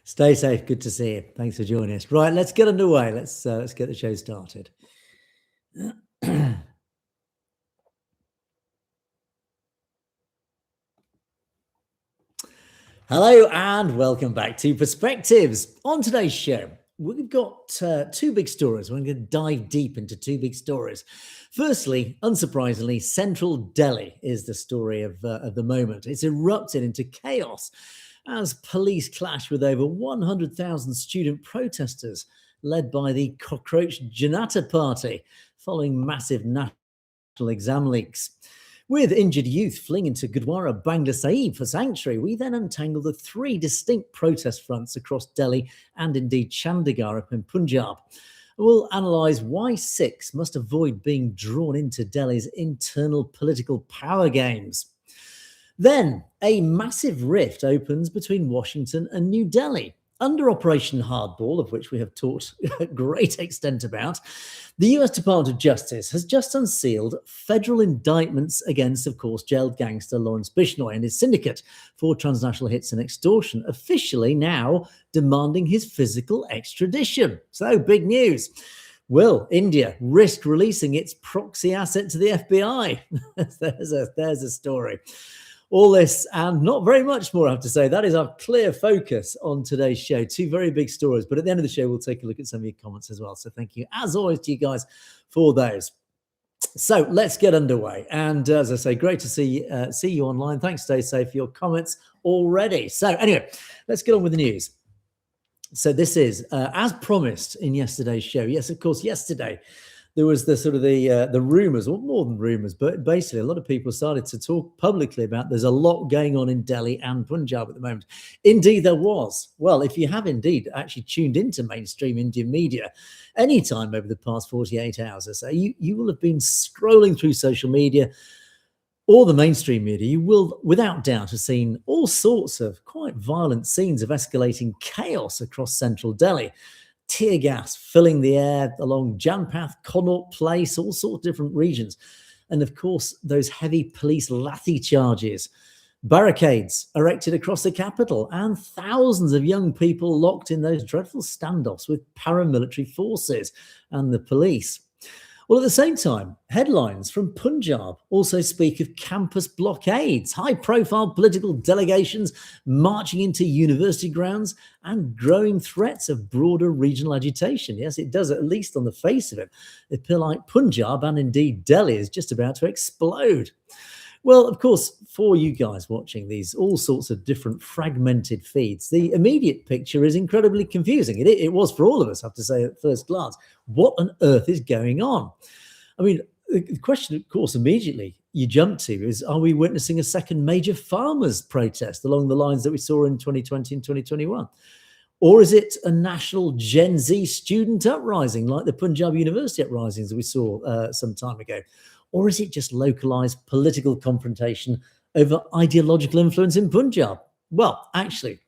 Stay safe. Good to see you. Thanks for joining us. Right, let's get underway. Let's get the show started. Hello and welcome back to Perspectives. On today's show, we've got two big stories. We're going to dive deep into two big stories. Firstly, unsurprisingly, Central Delhi is the story of the moment. It's erupted into chaos as police clash with over 100,000 student protesters led by the Cockroach Janata Party following massive national exam leaks. With injured youth fleeing into Gurdwara Bangla Sahib for sanctuary, we then untangle the three distinct protest fronts across Delhi and indeed Chandigarh up in Punjab. We'll analyse why Sikhs must avoid being drawn into Delhi's internal political power games. Then, a massive rift opens between Washington and New Delhi. Under Operation Hardball, of which we have talked at great extent about, the US Department of Justice has just unsealed federal indictments against, of course, jailed gangster Lawrence Bishnoi and his syndicate for transnational hits and extortion, officially now demanding his physical extradition. So, big news. Will India risk releasing its proxy asset to the FBI? there's a story. All this and not very much more, I have to say. That is our clear focus on today's show. Two very big stories. But at the end of the show, we'll take a look at some of your comments as well. So thank you, as always, to you guys for those. So let's get underway. And as I say, great to see you online. Thanks, stay safe for your comments already. So anyway, let's get on with the news. So this is, as promised in yesterday's show. Yes, of course, yesterday there was the sort of the rumors, or more than rumors, but basically a lot of people started to talk publicly about there's a lot going on in Delhi and Punjab at the moment. Indeed, there was. Well, if you have indeed actually tuned into mainstream Indian media anytime over the past 48 hours or so, you will have been scrolling through social media or the mainstream media, you will without doubt have seen all sorts of quite violent scenes of escalating chaos across central Delhi. Tear gas filling the air along Janpath, Connaught Place, all sorts of different regions. And of course, those heavy police lathi charges, barricades erected across the capital, and thousands of young people locked in those dreadful standoffs with paramilitary forces and the police. Well, at the same time, headlines from Punjab also speak of campus blockades, high-profile political delegations marching into university grounds, and growing threats of broader regional agitation. Yes, it does, at least on the face of it. It appears like Punjab and indeed Delhi is just about to explode. Well, of course, for you guys watching these all sorts of different fragmented feeds, the immediate picture is incredibly confusing. It was for all of us, I have to say, at first glance. What on earth is going on? I mean, the question, of course, immediately you jump to is, are we witnessing a second major farmers' protest along the lines that we saw in 2020 and 2021? Or is it a national Gen Z student uprising like the Punjab University uprisings that we saw some time ago? Or is it just localized political confrontation over ideological influence in Punjab? Well, actually,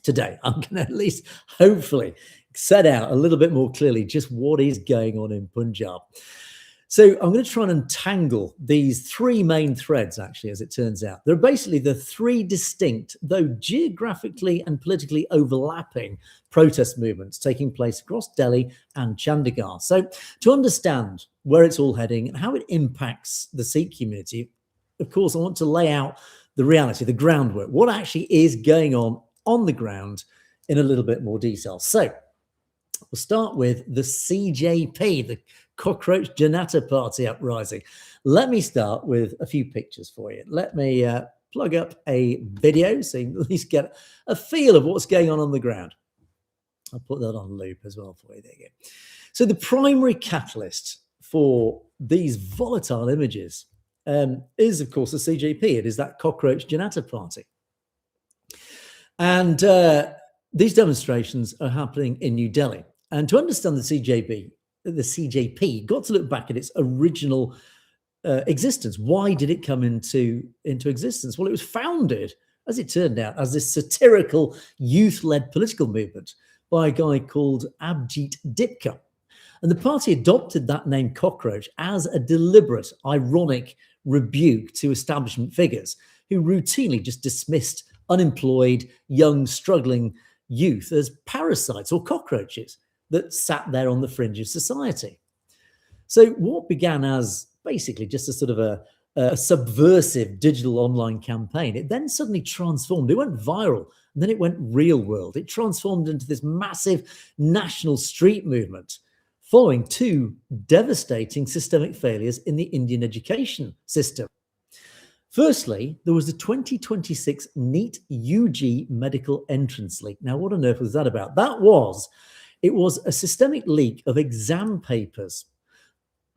today I'm going to at least hopefully set out a little bit more clearly just what is going on in Punjab. So I'm going to try and untangle these three main threads, actually, as it turns out. They're basically the three distinct, though geographically and politically overlapping protest movements taking place across Delhi and Chandigarh. So to understand where it's all heading and how it impacts the Sikh community, of course, I want to lay out the reality, the groundwork, what actually is going on the ground in a little bit more detail. So we'll start with the CJP, the Cockroach Janata Party uprising. Let me start with a few pictures for you. Let me plug up a video so you can at least get a feel of what's going on the ground. I'll put that on loop as well for you. There you go. So the primary catalyst for these volatile images is, of course, the CJP. It is that Cockroach Janata Party. And these demonstrations are happening in New Delhi. And to understand the CJP, you've got to look back at its original existence. Why did it come into existence? Well, it was founded, as it turned out, as this satirical youth-led political movement by a guy called Abhijit Dipka. And the party adopted that name Cockroach as a deliberate, ironic rebuke to establishment figures who routinely just dismissed unemployed, young, struggling youth as parasites or cockroaches that sat there on the fringe of society. So what began as basically just a sort of a subversive digital online campaign, it then suddenly transformed. It went viral, and then it went real world. It transformed into this massive national street movement following two devastating systemic failures in the Indian education system. Firstly, there was the 2026 NEET UG medical entrance leak. Now, what on earth was that about? It was a systemic leak of exam papers.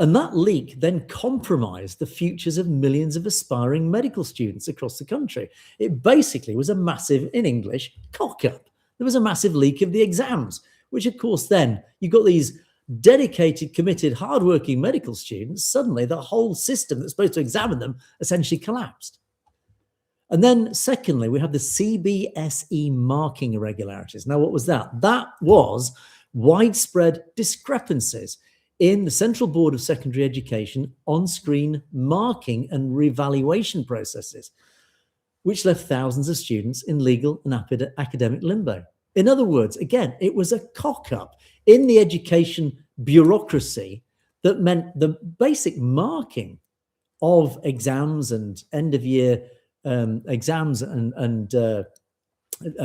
And that leak then compromised the futures of millions of aspiring medical students across the country. It basically was a massive, in English, cock up. There was a massive leak of the exams, which of course then you got these dedicated, committed, hardworking medical students. Suddenly the whole system that's supposed to examine them essentially collapsed. And then secondly, we have the CBSE marking irregularities. Now, what was that? That was widespread discrepancies in the Central Board of Secondary Education on-screen marking and revaluation processes, which left thousands of students in legal and academic limbo. In other words, again, it was a cock-up in the education bureaucracy that meant the basic marking of exams and end-of-year exams and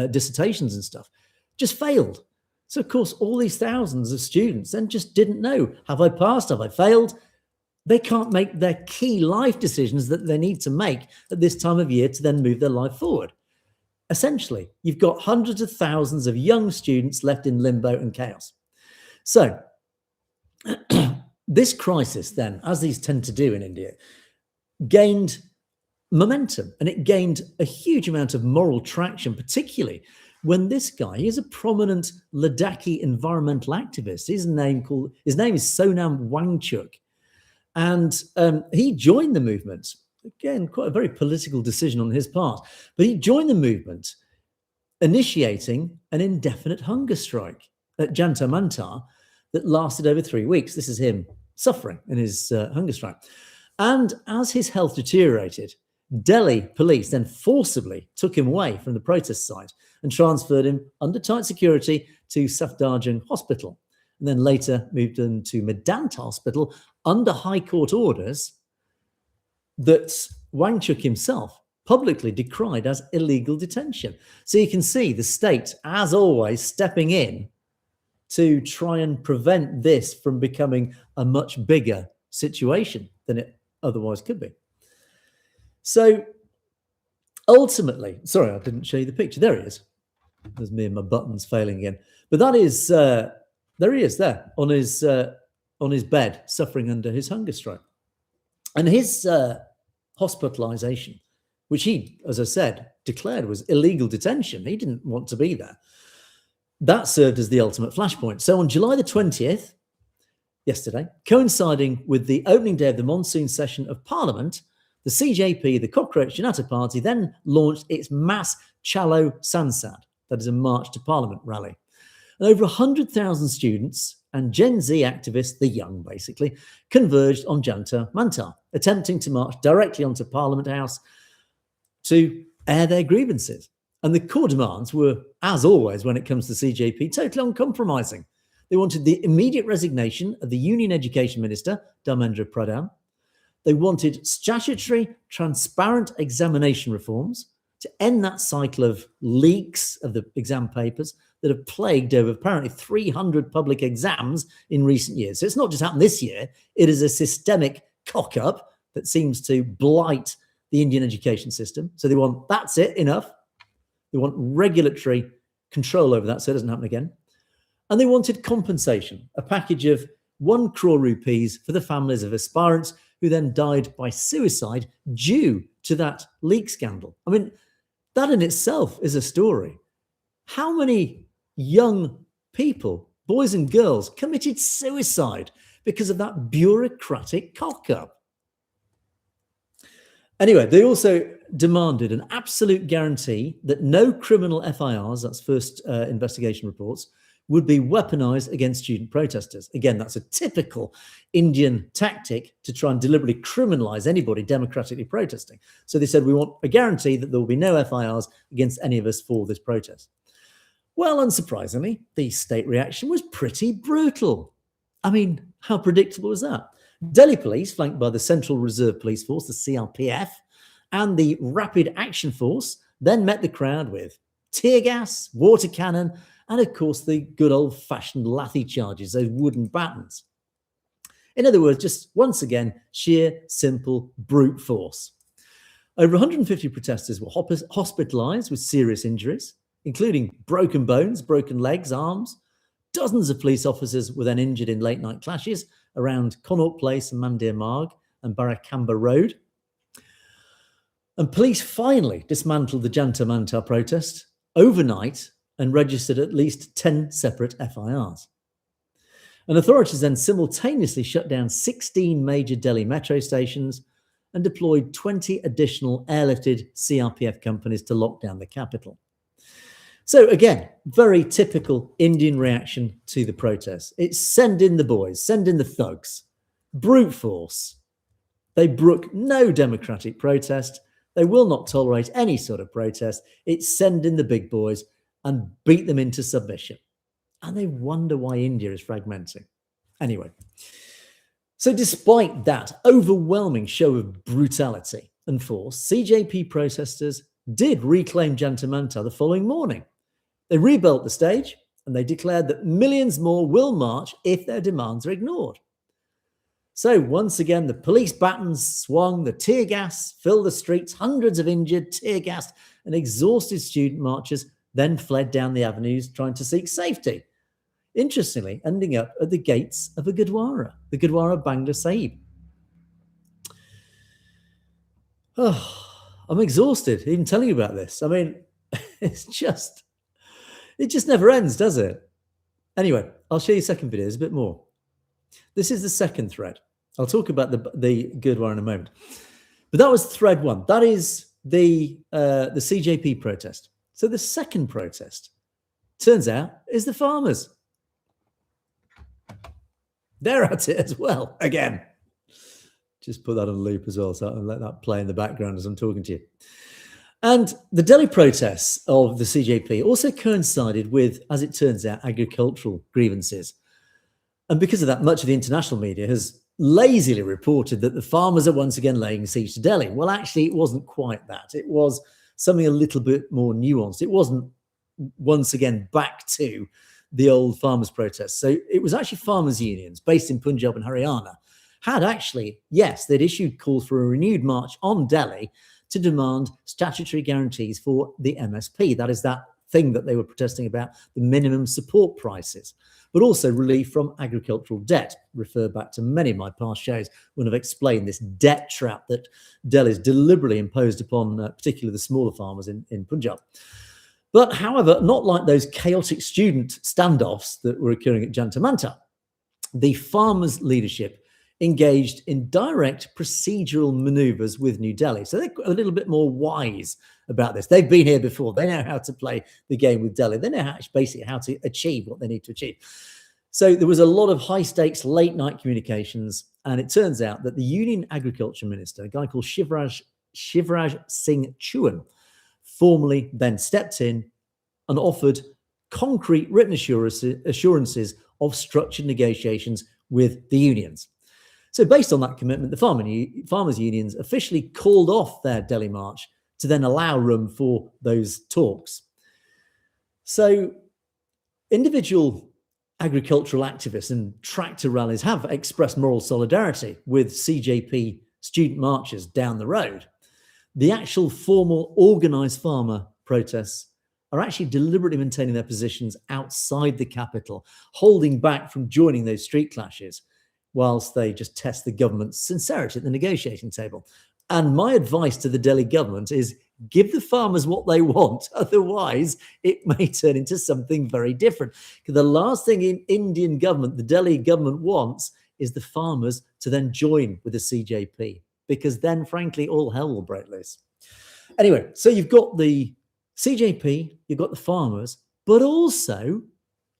dissertations and stuff just failed. So, of course, all these thousands of students then just didn't know, have I passed, have I failed? They can't make their key life decisions that they need to make at this time of year to then move their life forward. Essentially, you've got hundreds of thousands of young students left in limbo and chaos. So, this crisis then, as these tend to do in India, gained momentum, and it gained a huge amount of moral traction, particularly when this guy, he is a prominent Ladakhi environmental activist. His name is Sonam Wangchuk. And he joined the movement. Again, quite a very political decision on his part. But he joined the movement, initiating an indefinite hunger strike at Jantar Mantar that lasted over 3 weeks. This is him suffering in his hunger strike. And as his health deteriorated, Delhi police then forcibly took him away from the protest site and transferred him under tight security to Safdarjung Hospital, and then later moved him to Medanta Hospital under High Court orders that Wangchuk himself publicly decried as illegal detention. So you can see the state, as always, stepping in to try and prevent this from becoming a much bigger situation than it otherwise could be. So ultimately, sorry, I didn't show you the picture. There he is. There's me and my buttons failing again. But that is, there he is there on his bed, suffering under his hunger strike. And his hospitalization, which he, as I said, declared was illegal detention. He didn't want to be there. That served as the ultimate flashpoint. So on July the 20th, yesterday, coinciding with the opening day of the monsoon session of Parliament, the CJP, the Cockroach Janata Party, then launched its mass Chalo Sansad, that is a March to Parliament rally. And over 100,000 students and Gen Z activists, the young basically, converged on Jantar Mantar, attempting to march directly onto Parliament House to air their grievances. And the core demands were, as always when it comes to CJP, totally uncompromising. They wanted the immediate resignation of the Union Education Minister, Dharmendra Pradhan. They wanted statutory, transparent examination reforms to end that cycle of leaks of the exam papers that have plagued over apparently 300 public exams in recent years. So it's not just happened this year. It is a systemic cock-up that seems to blight the Indian education system. So they want, that's it, enough. They want regulatory control over that so it doesn't happen again. And they wanted compensation, a package of 1 crore rupees for the families of aspirants who then died by suicide due to that leak scandal. I mean, that in itself is a story. How many young people, boys and girls, committed suicide because of that bureaucratic cock-up? Anyway, they also demanded an absolute guarantee that no criminal FIRs, that's first investigation reports, would be weaponized against student protesters. Again, that's a typical Indian tactic to try and deliberately criminalize anybody democratically protesting. So they said, we want a guarantee that there will be no FIRs against any of us for this protest. Well, unsurprisingly, the state reaction was pretty brutal. I mean, how predictable was that? Delhi police, flanked by the Central Reserve Police Force, the CRPF, and the Rapid Action Force, then met the crowd with tear gas, water cannon, and of course the good old-fashioned lathi charges, those wooden batons. In other words, just once again, sheer, simple brute force. Over 150 protesters were hospitalized with serious injuries, including broken bones, broken legs, arms. Dozens of police officers were then injured in late-night clashes around Connaught Place and Mandir Marg and Barakamba Road. And police finally dismantled the Jantar Mantar protest overnight and registered at least 10 separate FIRs. And authorities then simultaneously shut down 16 major Delhi metro stations and deployed 20 additional airlifted CRPF companies to lock down the capital. So again, very typical Indian reaction to the protests. It's send in the boys, send in the thugs, brute force. They brook no democratic protest. They will not tolerate any sort of protest. It's send in the big boys and beat them into submission. And they wonder why India is fragmenting. Anyway, so despite that overwhelming show of brutality and force, CJP protesters did reclaim Jantar Mantar the following morning. They rebuilt the stage and they declared that millions more will march if their demands are ignored. So once again, the police batons swung, the tear gas filled the streets, hundreds of injured, tear-gassed and exhausted student marchers then fled down the avenues trying to seek safety. Interestingly, ending up at the gates of a Gurdwara, the Gurdwara Bangla Sahib. Oh, I'm exhausted even telling you about this. I mean, it just never ends, does it? Anyway, I'll show you second videos a bit more. This is the second thread. I'll talk about the Gurdwara in a moment. But that was thread one. That is the CJP protest. So the second protest, turns out, is the farmers. They're at it as well, again. Just put that on loop as well, so I'll let that play in the background as I'm talking to you. And the Delhi protests of the CJP also coincided with, as it turns out, agricultural grievances. And because of that, much of the international media has lazily reported that the farmers are once again laying siege to Delhi. Well, actually, it wasn't quite that. It was something a little bit more nuanced. It wasn't once again back to the old farmers' protests. So it was actually farmers' unions based in Punjab and Haryana had actually, yes, they'd issued calls for a renewed march on Delhi to demand statutory guarantees for the MSP. That is that thing that they were protesting about, the minimum support prices, but also relief from agricultural debt. Refer back to many of my past shows when I've explained this debt trap that Delhi's deliberately imposed upon particularly the smaller farmers in Punjab. But however, not like those chaotic student standoffs that were occurring at Jantar Mantar. The farmers' leadership engaged in direct procedural maneuvers with New Delhi. So they're a little bit more wise about this. They've been here before. They know how to play the game with Delhi. They know basically how to achieve what they need to achieve. So there was a lot of high-stakes, late-night communications, and it turns out that the Union Agriculture Minister, a guy called Shivraj Singh Chouhan, formally then stepped in and offered concrete written assurances of structured negotiations with the unions. So based on that commitment, the farmers' unions officially called off their Delhi march to then allow room for those talks. So individual agricultural activists and tractor rallies have expressed moral solidarity with CJP student marches down the road. The actual formal organised farmer protests are actually deliberately maintaining their positions outside the capital, holding back from joining those street clashes, whilst they just test the government's sincerity at the negotiating table. And my advice to the Delhi government is give the farmers what they want. Otherwise, it may turn into something very different. Because the last thing in Indian government, the Delhi government wants is the farmers to then join with the CJP. Because then, frankly, all hell will break loose. Anyway, so you've got the CJP, you've got the farmers, but also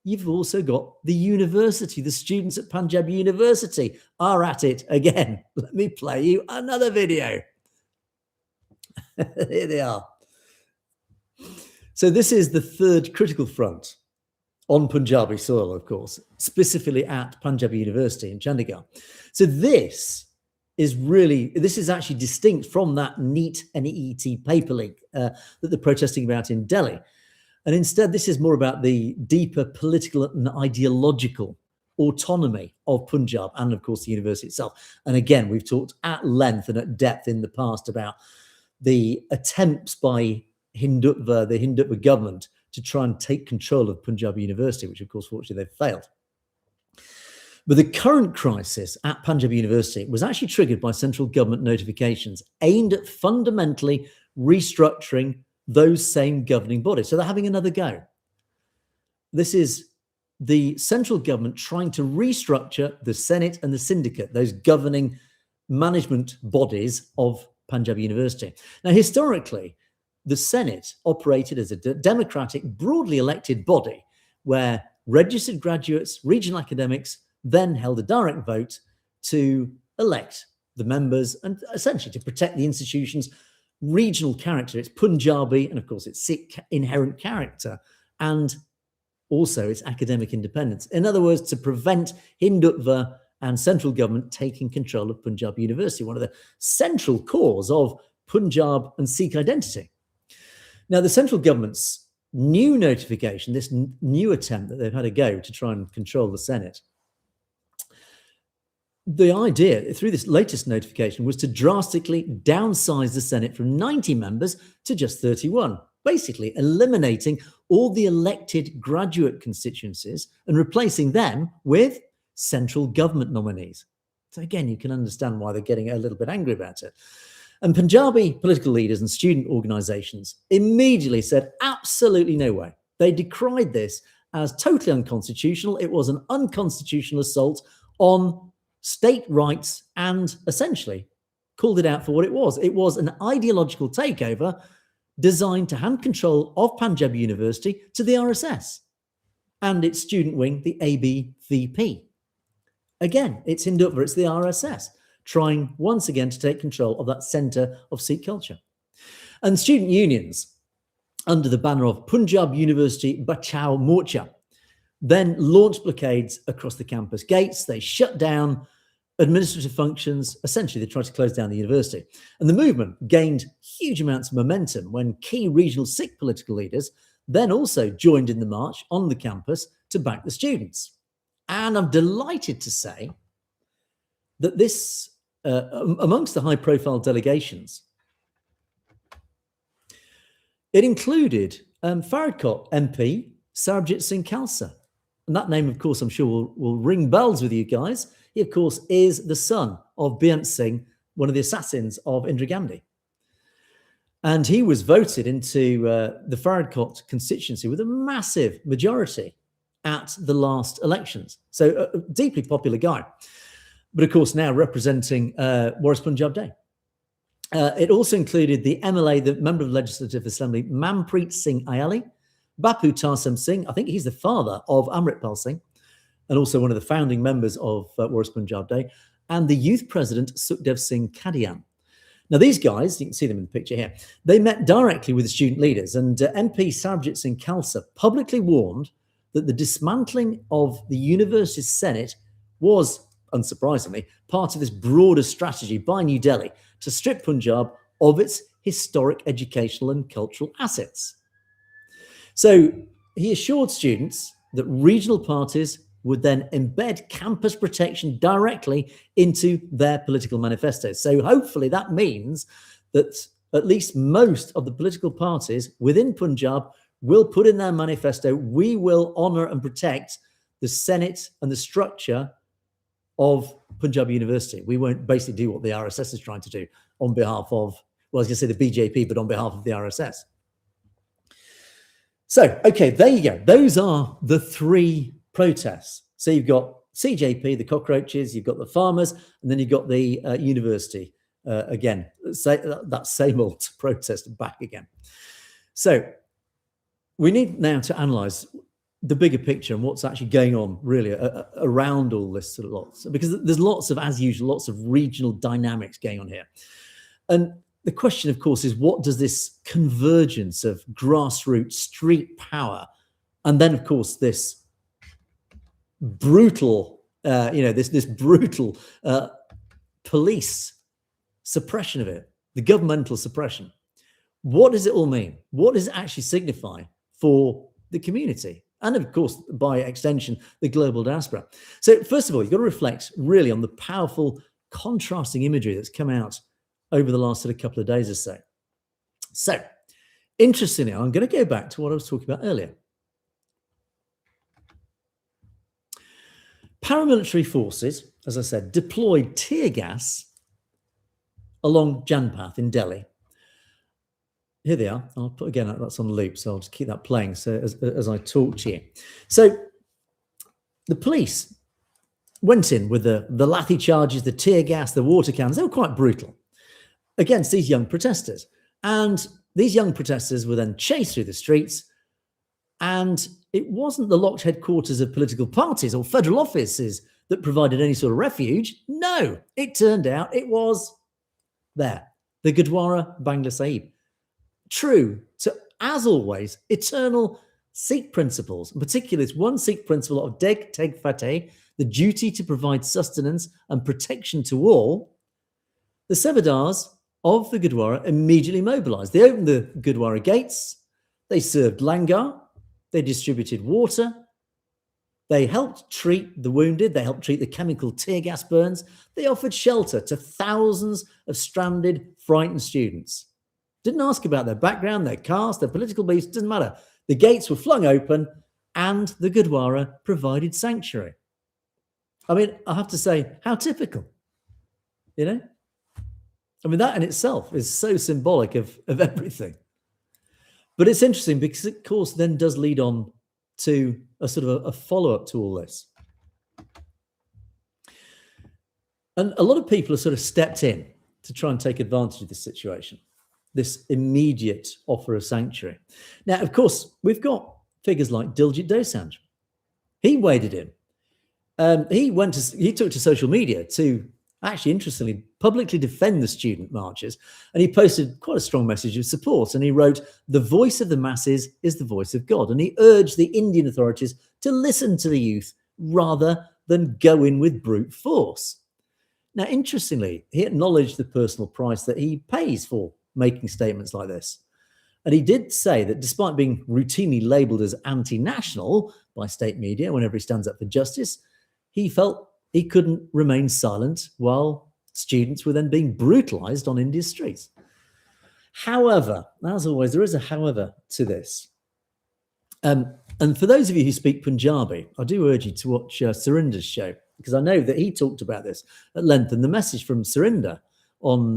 you've also got the university. The students at Punjab University are at it again. Let me play you another video. Here they are. So this is the third critical front on Punjabi soil, of course, specifically at Punjab University in Chandigarh. So this is actually distinct from that NEET NEET paper leak that they're protesting about in Delhi. And instead, this is more about the deeper political and ideological autonomy of Punjab and, of course, the university itself. And again, we've talked at length and at depth in the past about the attempts by the Hindutva government to try and take control of Punjab University, which, of course, fortunately, they've failed. But the current crisis at Punjab University was actually triggered by central government notifications aimed at fundamentally restructuring those same governing bodies. So they're having another go. This is the central government trying to restructure the Senate and the syndicate, those governing management bodies of Punjab University. Now, historically, the Senate operated as a democratic, broadly elected body where registered graduates, regional academics, then held a direct vote to elect the members and essentially to protect the institution's regional character, its Punjabi, and of course its Sikh inherent character, and also its academic independence. In other words, to prevent Hindutva and central government taking control of Punjab University, one of the central cores of Punjab and Sikh identity. Now, the central government's new notification, this new attempt that they've had a go to try and control the Senate, the idea through this latest notification was to drastically downsize the Senate from 90 members to just 31, basically eliminating all the elected graduate constituencies and replacing them with central government nominees. So again, you can understand why they're getting a little bit angry about it. And Punjabi political leaders and student organizations immediately said, absolutely no way. They decried this as totally unconstitutional. It was an unconstitutional assault on state rights and essentially called it out for what it was. It was an ideological takeover designed to hand control of Punjab University to the RSS and its student wing, the ABVP. Again, it's Hindutva, it's the RSS, trying once again to take control of that centre of Sikh culture. And student unions, under the banner of Punjab University Bachao Morcha, then launched blockades across the campus gates. They shut down administrative functions. Essentially, they tried to close down the university. And the movement gained huge amounts of momentum when key regional Sikh political leaders then also joined in the march on the campus to back the students. And I'm delighted to say that this, amongst the high-profile delegations, it included Faridkot MP Sarabjit Singh Khalsa. And that name, of course, I'm sure will ring bells with you guys. He, of course, is the son of Beyant Singh, one of the assassins of Indira Gandhi. And he was voted into the Faridkot constituency with a massive majority at the last elections. So a deeply popular guy. But, of course, now representing Waris Punjab Day. It also included the MLA, the Member of the Legislative Assembly, Manpreet Singh Ayali, Bapu Tarsem Singh, I think he's the father of Amritpal Singh, and also one of the founding members of Waris Punjab Day, and the youth president, Sukhdev Singh Kadian. Now, these guys, you can see them in the picture here, they met directly with the student leaders, and MP Sarabjit Singh Khalsa publicly warned that the dismantling of the university's Senate was, unsurprisingly, part of this broader strategy by New Delhi to strip Punjab of its historic educational and cultural assets. So he assured students that regional parties would then embed campus protection directly into their political manifestos. So hopefully that means that at least most of the political parties within Punjab will put in their manifesto, we will honour and protect the Senate and the structure of Punjab University. We won't basically do what the RSS is trying to do on behalf of, well, I was going to say the BJP, but on behalf of the RSS. So, okay, there you go. Those are the three protests. So you've got CJP, the cockroaches, you've got the farmers, and then you've got the university. Again, that same old protest back again. So we need now to analyse the bigger picture and what's actually going on really around all this sort of lots, because there's lots of, as usual, lots of regional dynamics going on here. And the question, of course, is what does this convergence of grassroots street power, and then, of course, this brutal, this brutal police suppression of it, the governmental suppression, what does it all mean? What does it actually signify for the community? And of course, by extension, the global diaspora. So first of all, you've got to reflect really on the powerful contrasting imagery that's come out over the last sort of couple of days or so. So interestingly, I'm going to go back to what I was talking about earlier. Paramilitary forces, as I said, deployed tear gas along Janpath in Delhi. Here they are. I'll put, again, that's on loop, so I'll just keep that playing so as I talk to you. So the police went in with the lathi charges, the tear gas, the water cannons. They were quite brutal against these young protesters. And these young protesters were then chased through the streets. And it wasn't the locked headquarters of political parties or federal offices that provided any sort of refuge. No, it turned out it was there, the Gurdwara Bangla Sahib. True to, as always, eternal Sikh principles, in particular, it's one Sikh principle of Deg Teg Fateh, the duty to provide sustenance and protection to all. The Sebadars of the Gurdwara immediately mobilized. They opened the Gurdwara gates, they served langar, they distributed water, they helped treat the wounded, they helped treat the chemical tear gas burns, they offered shelter to thousands of stranded, frightened students. Didn't ask about their background, their caste, their political beliefs, doesn't matter. The gates were flung open and the Gurdwara provided sanctuary. I mean, I have to say, how typical, you know? I mean, that in itself is so symbolic of everything. But it's interesting because it, of course, then does lead on to a sort of a follow-up to all this. And a lot of people have sort of stepped in to try and take advantage of this situation, this immediate offer of sanctuary. Now, of course, we've got figures like Diljit Dosanjh. He waded in. He took to social media to actually, interestingly, publicly defend the student marches. And he posted quite a strong message of support. And he wrote, "The voice of the masses is the voice of God." And he urged the Indian authorities to listen to the youth rather than go in with brute force. Now, interestingly, he acknowledged the personal price that he pays for making statements like this. And he did say that despite being routinely labelled as anti-national by state media whenever he stands up for justice, he felt he couldn't remain silent while students were then being brutalised on India's streets. However, as always, there is a however to this. And for those of you who speak Punjabi, I do urge you to watch Surinder's show, because I know that he talked about this at length. And the message from Surinder on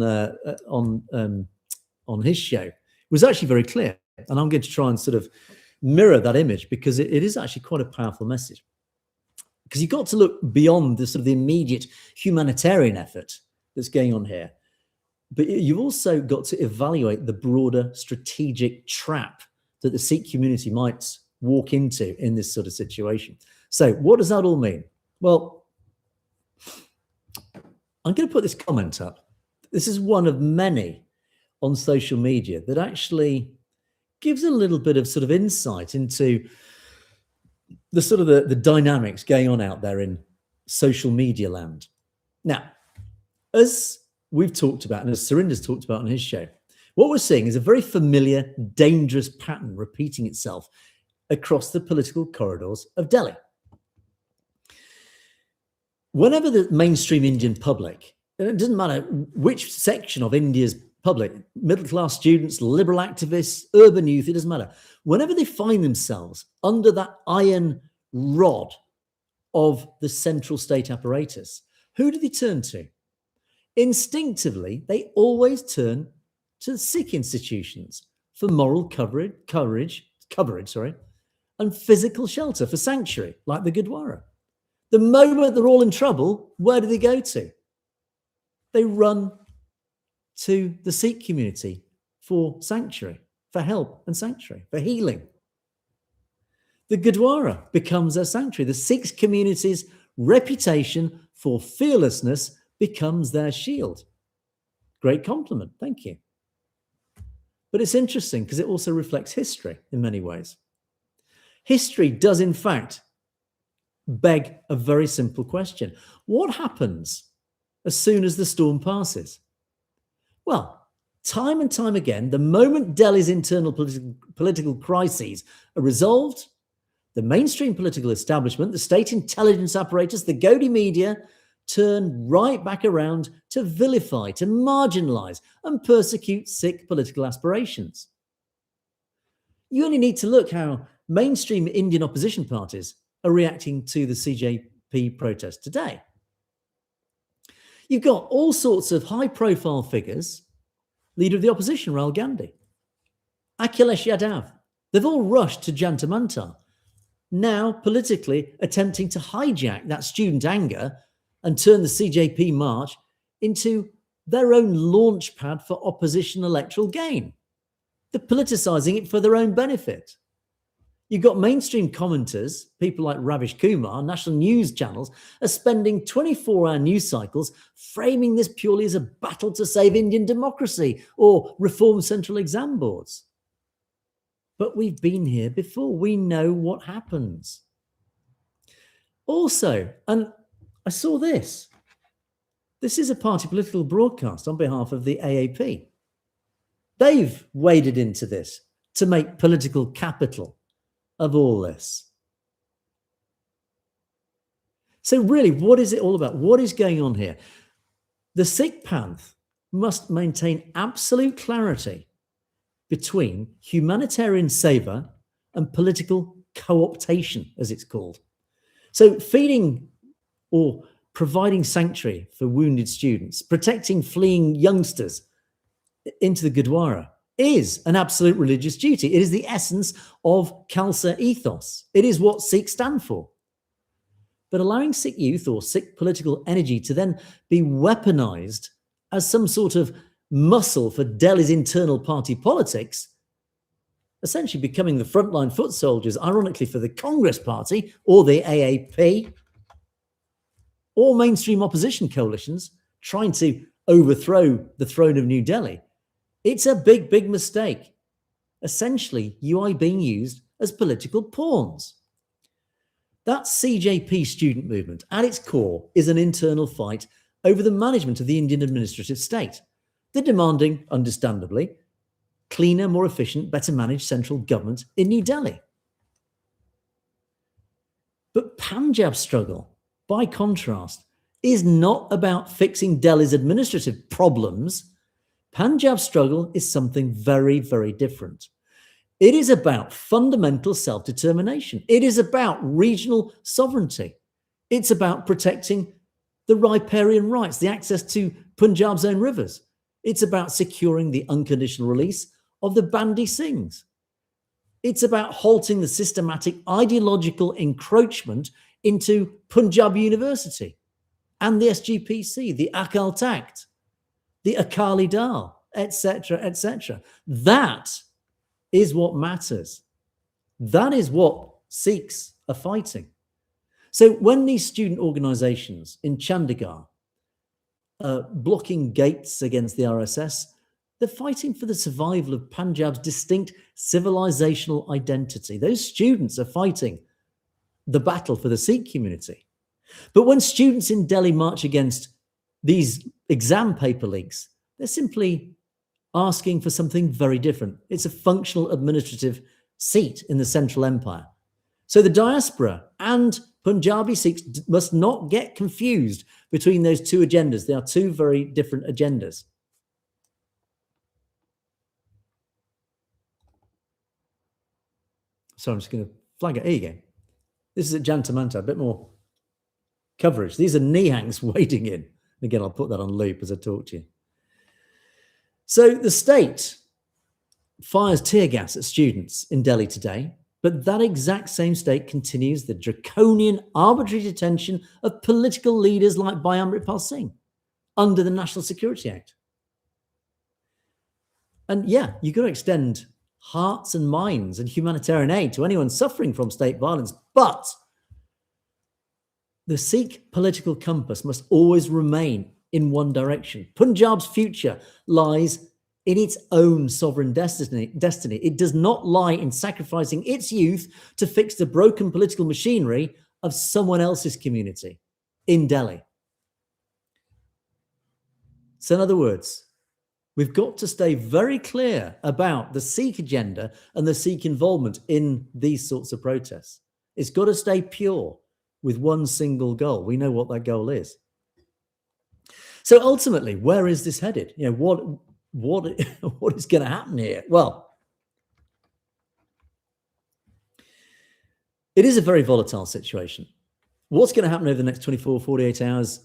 his show was actually very clear. And I'm going to try and sort of mirror that image, because it is actually quite a powerful message. Because you've got to look beyond the sort of the immediate humanitarian effort that's going on here. But you've also got to evaluate the broader strategic trap that the Sikh community might walk into in this sort of situation. So what does that all mean? Well, I'm going to put this comment up. This is one of many on social media that actually gives a little bit of sort of insight into the sort of the dynamics going on out there in social media land. Now, as we've talked about, and as Surinder's talked about on his show, what we're seeing is a very familiar, dangerous pattern repeating itself across the political corridors of Delhi. Whenever the mainstream Indian public, and it doesn't matter which section of India's public, middle-class students, liberal activists, urban youth, it doesn't matter. Whenever they find themselves under that iron rod of the central state apparatus, who do they turn to? Instinctively, they always turn to Sikh institutions for moral coverage, and physical shelter, for sanctuary, like the Gurdwara. The moment they're all in trouble, where do they go to? They run to the Sikh community for sanctuary, for help and sanctuary, for healing. The Gurdwara becomes their sanctuary. The Sikh community's reputation for fearlessness becomes their shield. Great compliment. Thank you. But it's interesting because it also reflects history in many ways. History does, in fact, beg a very simple question. What happens as soon as the storm passes? Well, time and time again, the moment Delhi's internal political crises are resolved, the mainstream political establishment, the state intelligence apparatus, the Godi media turn right back around to vilify, to marginalise and persecute Sikh political aspirations. You only need to look how mainstream Indian opposition parties are reacting to the CJP protest today. You've got all sorts of high-profile figures, leader of the opposition, Rahul Gandhi, Akhilesh Yadav. They've all rushed to Jantar Mantar, now politically attempting to hijack that student anger and turn the CJP march into their own launch pad for opposition electoral gain. They're politicising it for their own benefit. You've got mainstream commenters, people like Ravish Kumar, national news channels, are spending 24-hour news cycles framing this purely as a battle to save Indian democracy or reform central exam boards. But we've been here before. We know what happens. Also, and I saw this. This is a party political broadcast on behalf of the AAP. They've waded into this to make political capital of all this. So really, what is it all about? What is going on here? The Sikh Panth must maintain absolute clarity between humanitarian seva and political co-optation, as it's called. So feeding or providing sanctuary for wounded students, protecting fleeing youngsters into the Gurdwara is an absolute religious duty. It is the essence of Khalsa ethos. It is what Sikhs stand for. But allowing Sikh youth or Sikh political energy to then be weaponized as some sort of muscle for Delhi's internal party politics, essentially becoming the frontline foot soldiers, ironically, for the Congress Party or the AAP or mainstream opposition coalitions trying to overthrow the throne of New Delhi. It's a big, big mistake. Essentially, you are being used as political pawns. That CJP student movement, at its core, is an internal fight over the management of the Indian administrative state. They're demanding, understandably, cleaner, more efficient, better managed central government in New Delhi. But Punjab's struggle, by contrast, is not about fixing Delhi's administrative problems. Punjab's struggle is something very, very different. It is about fundamental self-determination. It is about regional sovereignty. It's about protecting the riparian rights, the access to Punjab's own rivers. It's about securing the unconditional release of the Bandi Singhs. It's about halting the systematic ideological encroachment into Punjab University and the SGPC, the Akal Takht, the Akali Dal, etc., etc. That is what matters. That is what Sikhs are fighting. So when these student organizations in Chandigarh are blocking gates against the RSS, they're fighting for the survival of Punjab's distinct civilizational identity. Those students are fighting the battle for the Sikh community. But when students in Delhi march against these exam paper leaks, they're simply asking for something very different. It's a functional administrative seat in the Central Empire. So the diaspora and Punjabi Sikhs must not get confused between those two agendas. They are two very different agendas. So I'm just going to flag it. Here you go. This is at Jantar Mantar, a bit more coverage. These are Nihangs wading in. Again, I'll put that on loop as I talk to you. So the state fires tear gas at students in Delhi today, but that exact same state continues the draconian arbitrary detention of political leaders like Bhai Amritpal Singh under the National Security Act. And yeah, you've got to extend hearts and minds and humanitarian aid to anyone suffering from state violence. But the Sikh political compass must always remain in one direction. Punjab's future lies in its own sovereign destiny. It does not lie in sacrificing its youth to fix the broken political machinery of someone else's community in Delhi. So in other words, we've got to stay very clear about the Sikh agenda and the Sikh involvement in these sorts of protests. It's got to stay pure with one single goal. We know what that goal is. So ultimately, where is this headed? You know, what is going to happen here? Well, it is a very volatile situation. What's going to happen over the next 24, 48 hours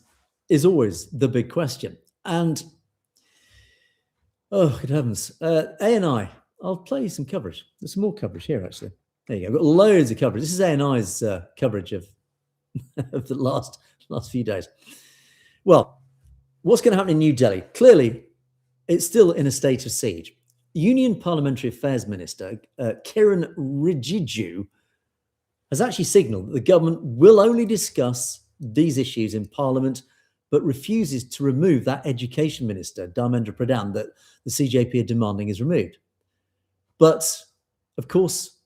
is always the big question. And, oh, good heavens, ANI, I'll play you some coverage. There's some more coverage here, actually. There you go. I've got loads of coverage. This is ANI's coverage of the last few days. Well, what's going to happen in New Delhi? Clearly, it's still in a state of siege. Union Parliamentary Affairs Minister Kiran Rijiju has actually signalled that the government will only discuss these issues in Parliament, but refuses to remove that Education Minister, Dharmendra Pradhan, that the CJP are demanding is removed. But, of course,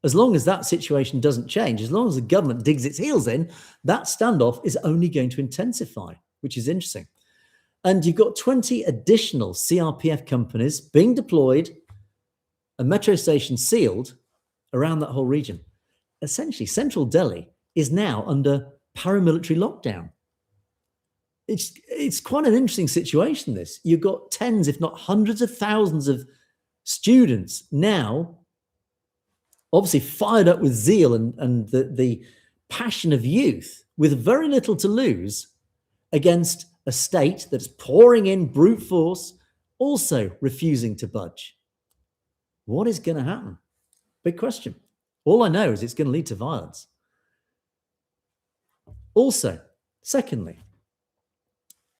as long as that situation doesn't change, as long as the government digs its heels in, that standoff is only going to intensify, which is interesting. And you've got 20 additional CRPF companies being deployed, a metro station sealed around that whole region. Essentially, central Delhi is now under paramilitary lockdown. It's quite an interesting situation, this. You've got tens, if not hundreds of thousands of students now, obviously fired up with zeal and the passion of youth, with very little to lose, against a state that's pouring in brute force, also refusing to budge. What is going to happen? Big question. All I know is it's going to lead to violence. Also, secondly,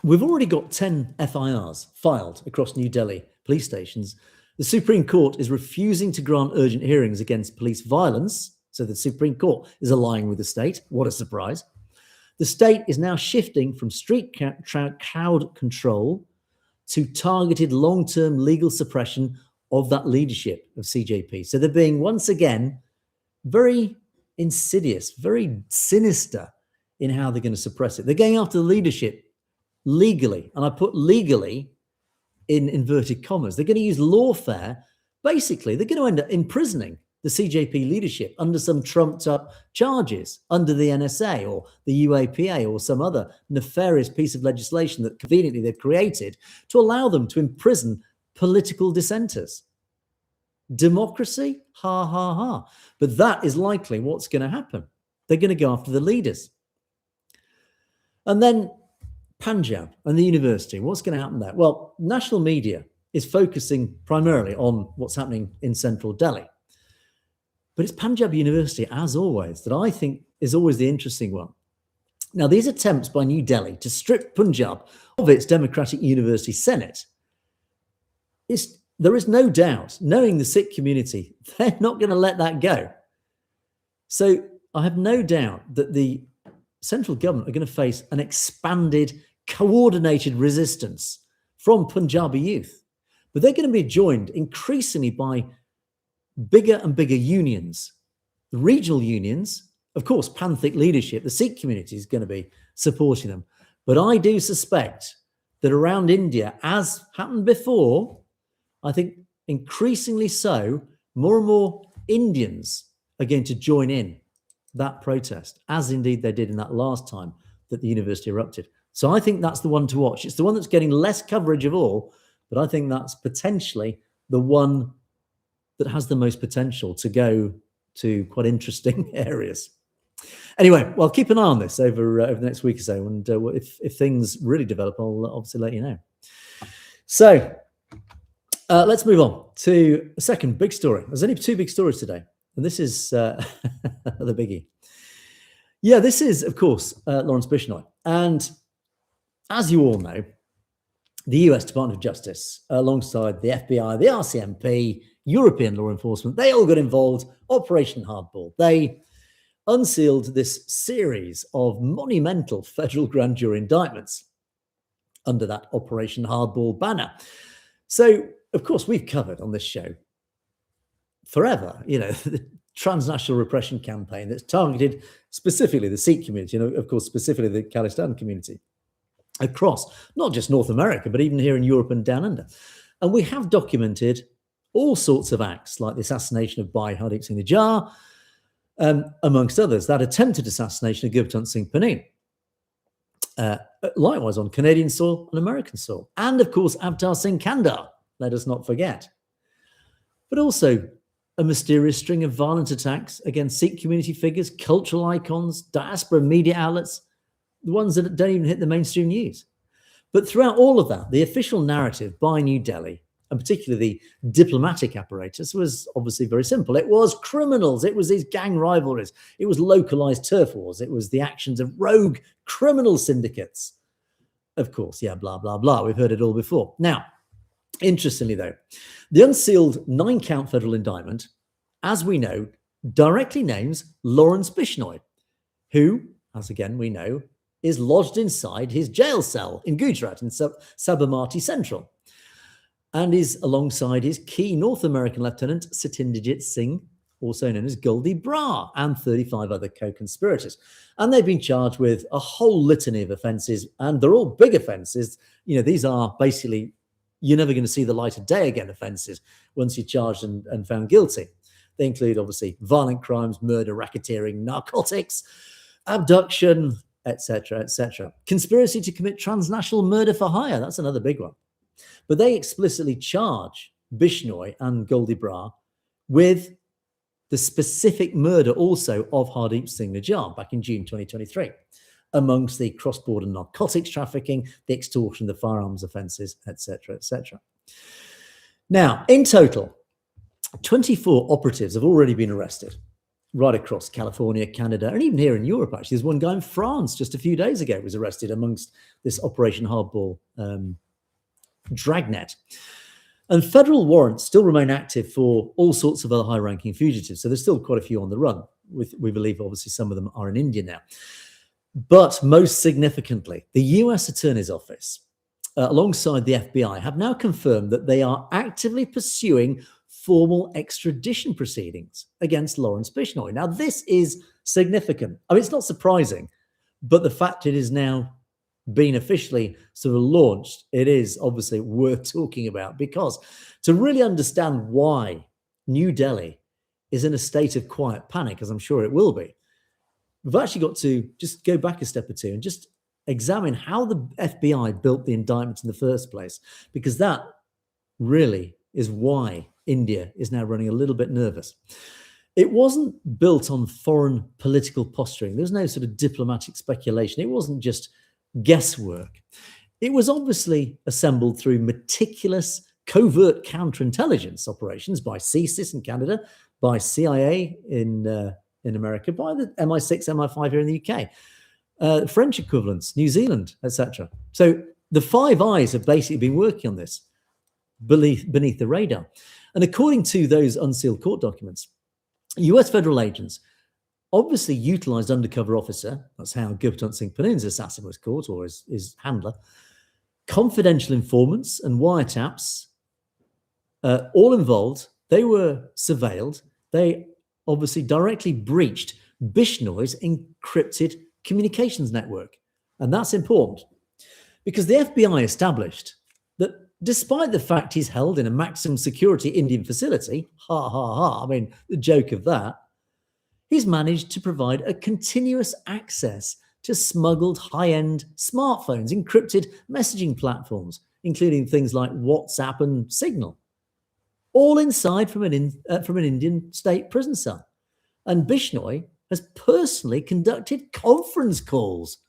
we've already got 10 FIRs filed across New Delhi police stations. The Supreme Court is refusing to grant urgent hearings against police violence. So the Supreme Court is allying with the state. What a surprise. The state is now shifting from street crowd control to targeted long-term legal suppression of that leadership of CJP. So they're being, once again, very insidious, very sinister in how they're going to suppress it. They're going after the leadership legally, and I put legally in inverted commas. They're going to use lawfare. Basically, they're going to end up imprisoning the CJP leadership under some trumped up charges under the NSA or the UAPA or some other nefarious piece of legislation that conveniently they've created to allow them to imprison political dissenters. Democracy? Ha, ha, ha. But that is likely what's going to happen. They're going to go after the leaders. And then Punjab and the university, what's going to happen there? Well, national media is focusing primarily on what's happening in central Delhi. But it's Punjab University, as always, that I think is always the interesting one. Now, these attempts by New Delhi to strip Punjab of its democratic university senate, there is no doubt, knowing the Sikh community, they're not going to let that go. So I have no doubt that the central government are going to face an expanded, coordinated resistance from Punjabi youth. But they're going to be joined increasingly by bigger and bigger unions, the regional unions. Of course, Panthic leadership, the Sikh community is going to be supporting them. But I do suspect that around India, as happened before, I think increasingly so, more and more Indians are going to join in that protest, as indeed they did in that last time that the university erupted. So I think that's the one to watch. It's the one that's getting less coverage of all, but I think that's potentially the one that has the most potential to go to quite interesting areas. Anyway, well, keep an eye on this over the next week or so, and if things really develop, I'll obviously let you know. So let's move on to a second big story. There's only two big stories today, and this is the biggie. Yeah, this is, of course, Lawrence Bishnoi. And as you all know, the US Department of Justice, alongside the FBI, the RCMP, European law enforcement, they all got involved. Operation Hardball. They unsealed this series of monumental federal grand jury indictments under that Operation Hardball banner. So, of course, we've covered on this show forever, the transnational repression campaign that's targeted specifically the Sikh community, and of course, specifically the Khalistan community across not just North America, but even here in Europe and down under. And we have documented all sorts of acts like the assassination of Bhai Hardeep Singh Nijjar, amongst others, that attempted assassination of Gurpatwant Singh Panine. Likewise on Canadian soil and American soil. And of course, Avtar Singh Kandar, let us not forget. But also a mysterious string of violent attacks against Sikh community figures, cultural icons, diaspora media outlets, the ones that don't even hit the mainstream news. But throughout all of that, the official narrative by New Delhi, and particularly the diplomatic apparatus, was obviously very simple. It was criminals. It was these gang rivalries. It was localized turf wars. It was the actions of rogue criminal syndicates. Of course, yeah, blah, blah, blah. We've heard it all before. Now, interestingly, though, the unsealed 9-count federal indictment, as we know, directly names Lawrence Bishnoi, who, as again we know, is lodged inside his jail cell in Gujarat, in Sabarmati Central, and is alongside his key North American lieutenant, Satyendra Singh, also known as Goldie Brar, and 35 other co-conspirators. And they've been charged with a whole litany of offences, and they're all big offences. These are basically, you're never going to see the light of day again offences once you're charged and found guilty. They include, obviously, violent crimes, murder, racketeering, narcotics, abduction, etc., etc. Conspiracy to commit transnational murder for hire, that's another big one. But they explicitly charge Bishnoi and Goldie Brar with the specific murder also of Hardeep Singh Nijjar back in June 2023, amongst the cross-border narcotics trafficking, the extortion, the firearms offences, etc., etc. Now, in total, 24 operatives have already been arrested right across California, Canada, and even here in Europe, actually. There's one guy in France just a few days ago was arrested amongst this Operation Hardball dragnet. And federal warrants still remain active for all sorts of other high-ranking fugitives. So there's still quite a few on the run. We believe, obviously, some of them are in India now. But most significantly, the US Attorney's Office, alongside the FBI, have now confirmed that they are actively pursuing formal extradition proceedings against Lawrence Bishnoi. Now, this is significant. I mean, it's not surprising, but the fact it is now been officially sort of launched, it is obviously worth talking about, because to really understand why New Delhi is in a state of quiet panic, as I'm sure it will be, we've actually got to just go back a step or two and just examine how the FBI built the indictment in the first place, because that really is why India is now running a little bit nervous. It wasn't built on foreign political posturing. There was no sort of diplomatic speculation. It wasn't just guesswork. It was obviously assembled through meticulous covert counterintelligence operations by CSIS in Canada, by CIA in America, by the MI6, MI5 here in the UK, French equivalents, New Zealand, etc. So the Five Eyes have basically been working on this beneath the radar. And according to those unsealed court documents, US federal agents obviously utilized undercover officer, that's how Gurpatwant Singh Panine's assassin was caught, or his handler, confidential informants and wiretaps, all involved. They were surveilled. They obviously directly breached Bishnoi's encrypted communications network. And that's important because the FBI established that despite the fact he's held in a maximum security Indian facility, ha, ha, ha, I mean, the joke of that, he's managed to provide a continuous access to smuggled high-end smartphones, encrypted messaging platforms, including things like WhatsApp and Signal, all inside from an Indian state prison cell. And Bishnoi has personally conducted conference calls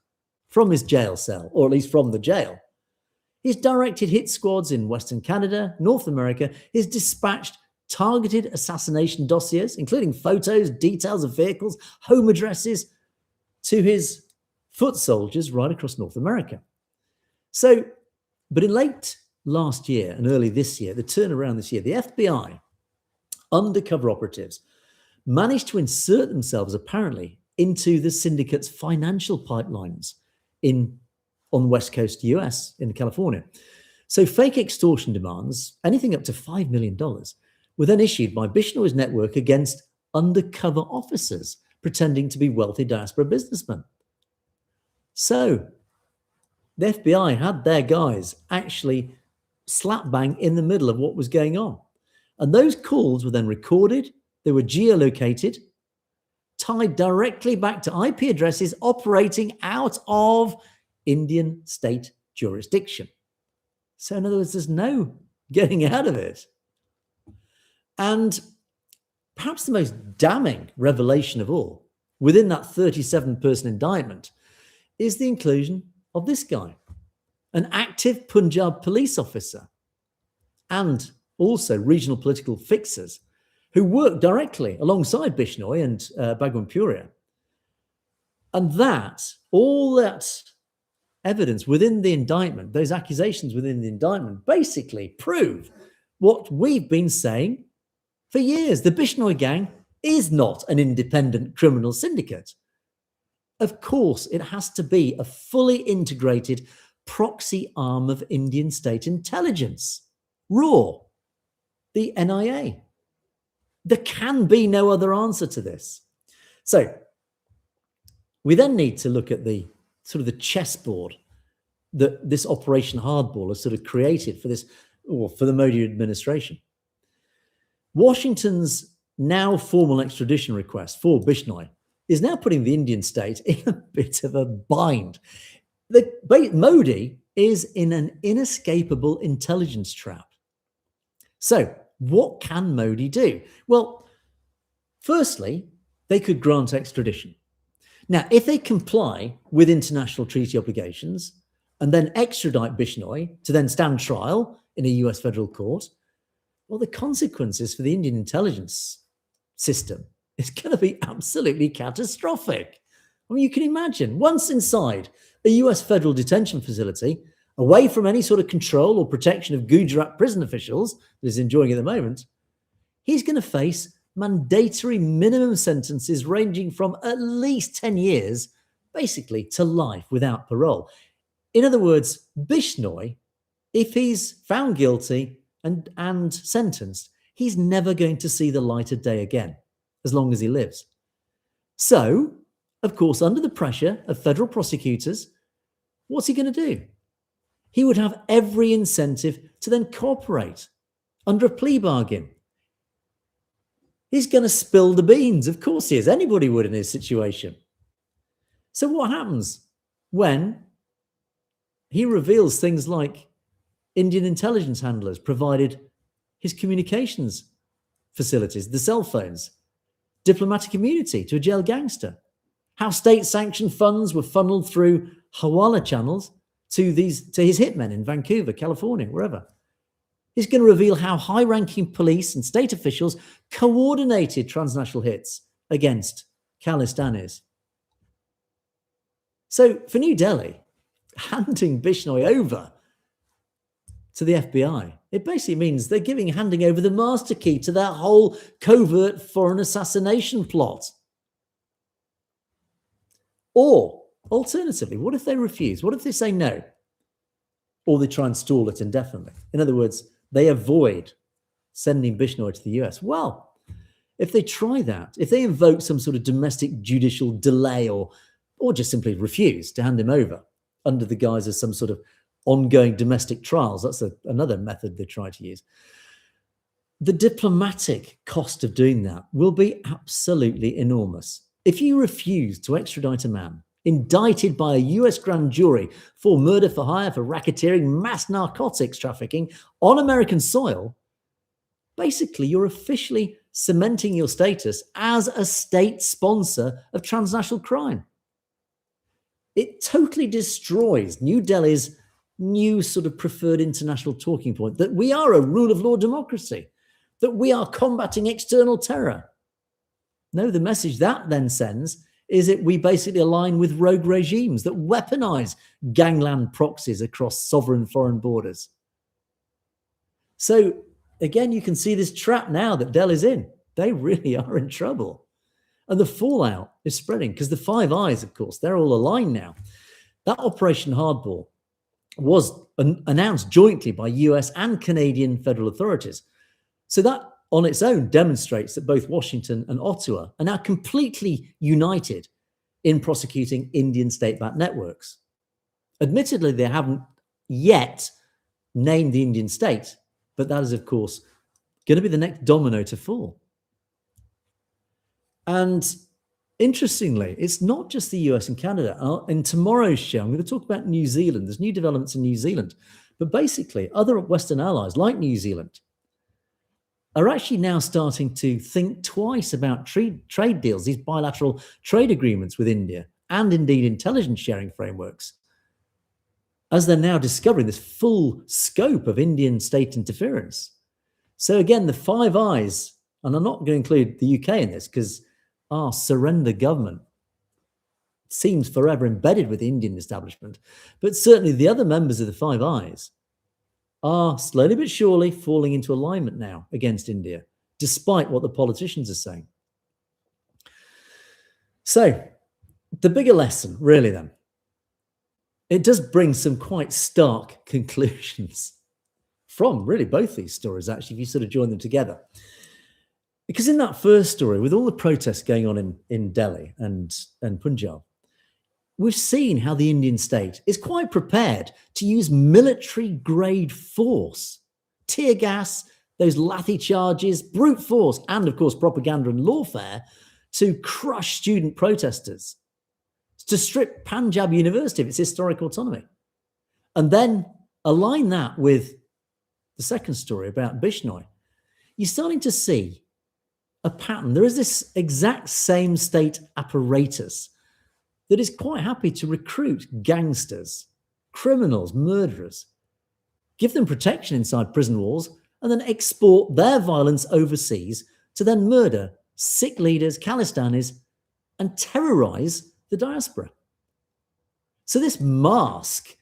from his jail cell, or at least from the jail. He's directed hit squads in Western Canada, North America. He's dispatched targeted assassination dossiers, including photos, details of vehicles, home addresses, to his foot soldiers right across North America. So, but in late last year and early this year, the turnaround this year, the FBI undercover operatives managed to insert themselves apparently into the syndicate's financial pipelines on the West Coast US in California. So fake extortion demands, anything up to $5 million, were then issued by Bishnoi's network against undercover officers pretending to be wealthy diaspora businessmen. So the FBI had their guys actually slap bang in the middle of what was going on. And those calls were then recorded, they were geolocated, tied directly back to IP addresses operating out of Indian state jurisdiction. So in other words, there's no getting out of it. And perhaps the most damning revelation of all, within that 37-person indictment, is the inclusion of this guy, an active Punjab police officer, and also regional political fixers who worked directly alongside Bishnoi and Bhagwan Puria. And all that evidence within the indictment, those accusations within the indictment, basically prove what we've been saying for years. The Bishnoi gang is not an independent criminal syndicate. Of course, it has to be a fully integrated proxy arm of Indian state intelligence, RAW, the NIA. There can be no other answer to this. So we then need to look at the sort of the chessboard that this Operation Hardball has sort of created for this, or for the Modi administration. Washington's now formal extradition request for Bishnoi is now putting the Indian state in a bit of a bind. Modi is in an inescapable intelligence trap. So what can Modi do? Well, firstly, they could grant extradition. Now, if they comply with international treaty obligations and then extradite Bishnoi to then stand trial in a US federal court, well, the consequences for the Indian intelligence system is going to be absolutely catastrophic. I mean, you can imagine, once inside a US federal detention facility, away from any sort of control or protection of Gujarat prison officials that he's enjoying at the moment, he's going to face mandatory minimum sentences ranging from at least 10 years, basically to life without parole. In other words, Bishnoi, if he's found guilty and sentenced, he's never going to see the light of day again, as long as he lives. So, of course, under the pressure of federal prosecutors, what's he going to do? He would have every incentive to then cooperate under a plea bargain. He's going to spill the beans. Of course he is. Anybody would in his situation. So what happens when he reveals things like Indian intelligence handlers provided his communications facilities, the cell phones, diplomatic immunity to a jail gangster, how state-sanctioned funds were funneled through Hawala channels to his hitmen in Vancouver, California, wherever. He's going to reveal how high-ranking police and state officials coordinated transnational hits against Khalistanis. So for New Delhi, handing Bishnoi over to the FBI, it basically means they're handing over the master key to that whole covert foreign assassination plot. Or, alternatively, what if they refuse? What if they say no? Or they try and stall it indefinitely? In other words, they avoid sending Bishnoi to the US. Well, if they try that, if they invoke some sort of domestic judicial delay or just simply refuse to hand him over under the guise of some sort of ongoing domestic trials, that's another method they try to use. The diplomatic cost of doing that will be absolutely enormous. If you refuse to extradite a man indicted by a US grand jury for murder for hire, for racketeering, mass narcotics trafficking on American soil, basically you're officially cementing your status as a state sponsor of transnational crime. It totally destroys New Delhi's new sort of preferred international talking point that we are a rule of law democracy, that we are combating external terror. No, the message that then sends is that we basically align with rogue regimes that weaponize gangland proxies across sovereign foreign borders. So again, you can see this trap now that Delhi's in. They really are in trouble. And the fallout is spreading because the Five Eyes, of course, they're all aligned now. That Operation Hardball was announced jointly by US and Canadian federal authorities. So that on its own demonstrates that both Washington and Ottawa are now completely united in prosecuting Indian state-backed networks. Admittedly, they haven't yet named the Indian state, but that is, of course, going to be the next domino to fall. And interestingly, it's not just the US and Canada. In tomorrow's show, I'm going to talk about New Zealand. There's new developments in New Zealand. But basically, other Western allies like New Zealand are actually now starting to think twice about trade deals, these bilateral trade agreements with India, and indeed intelligence sharing frameworks, as they're now discovering this full scope of Indian state interference. So again, the Five Eyes, and I'm not going to include the UK in this because our surrender government seems forever embedded with the Indian establishment, but certainly the other members of the Five Eyes are slowly but surely falling into alignment now against India, despite what the politicians are saying. So the bigger lesson, really then, it does bring some quite stark conclusions from really both these stories, actually, if you sort of join them together. Because in that first story, with all the protests going on in Delhi and Punjab, we've seen how the Indian state is quite prepared to use military-grade force, tear gas, those lathi charges, brute force, and, of course, propaganda and lawfare to crush student protesters, to strip Punjab University of its historic autonomy, and then align that with the second story about Bishnoi. You're starting to see a pattern. There is this exact same state apparatus that is quite happy to recruit gangsters, criminals, murderers, give them protection inside prison walls, and then export their violence overseas to then murder Sikh leaders, Khalistanis, and terrorize the diaspora. So this mask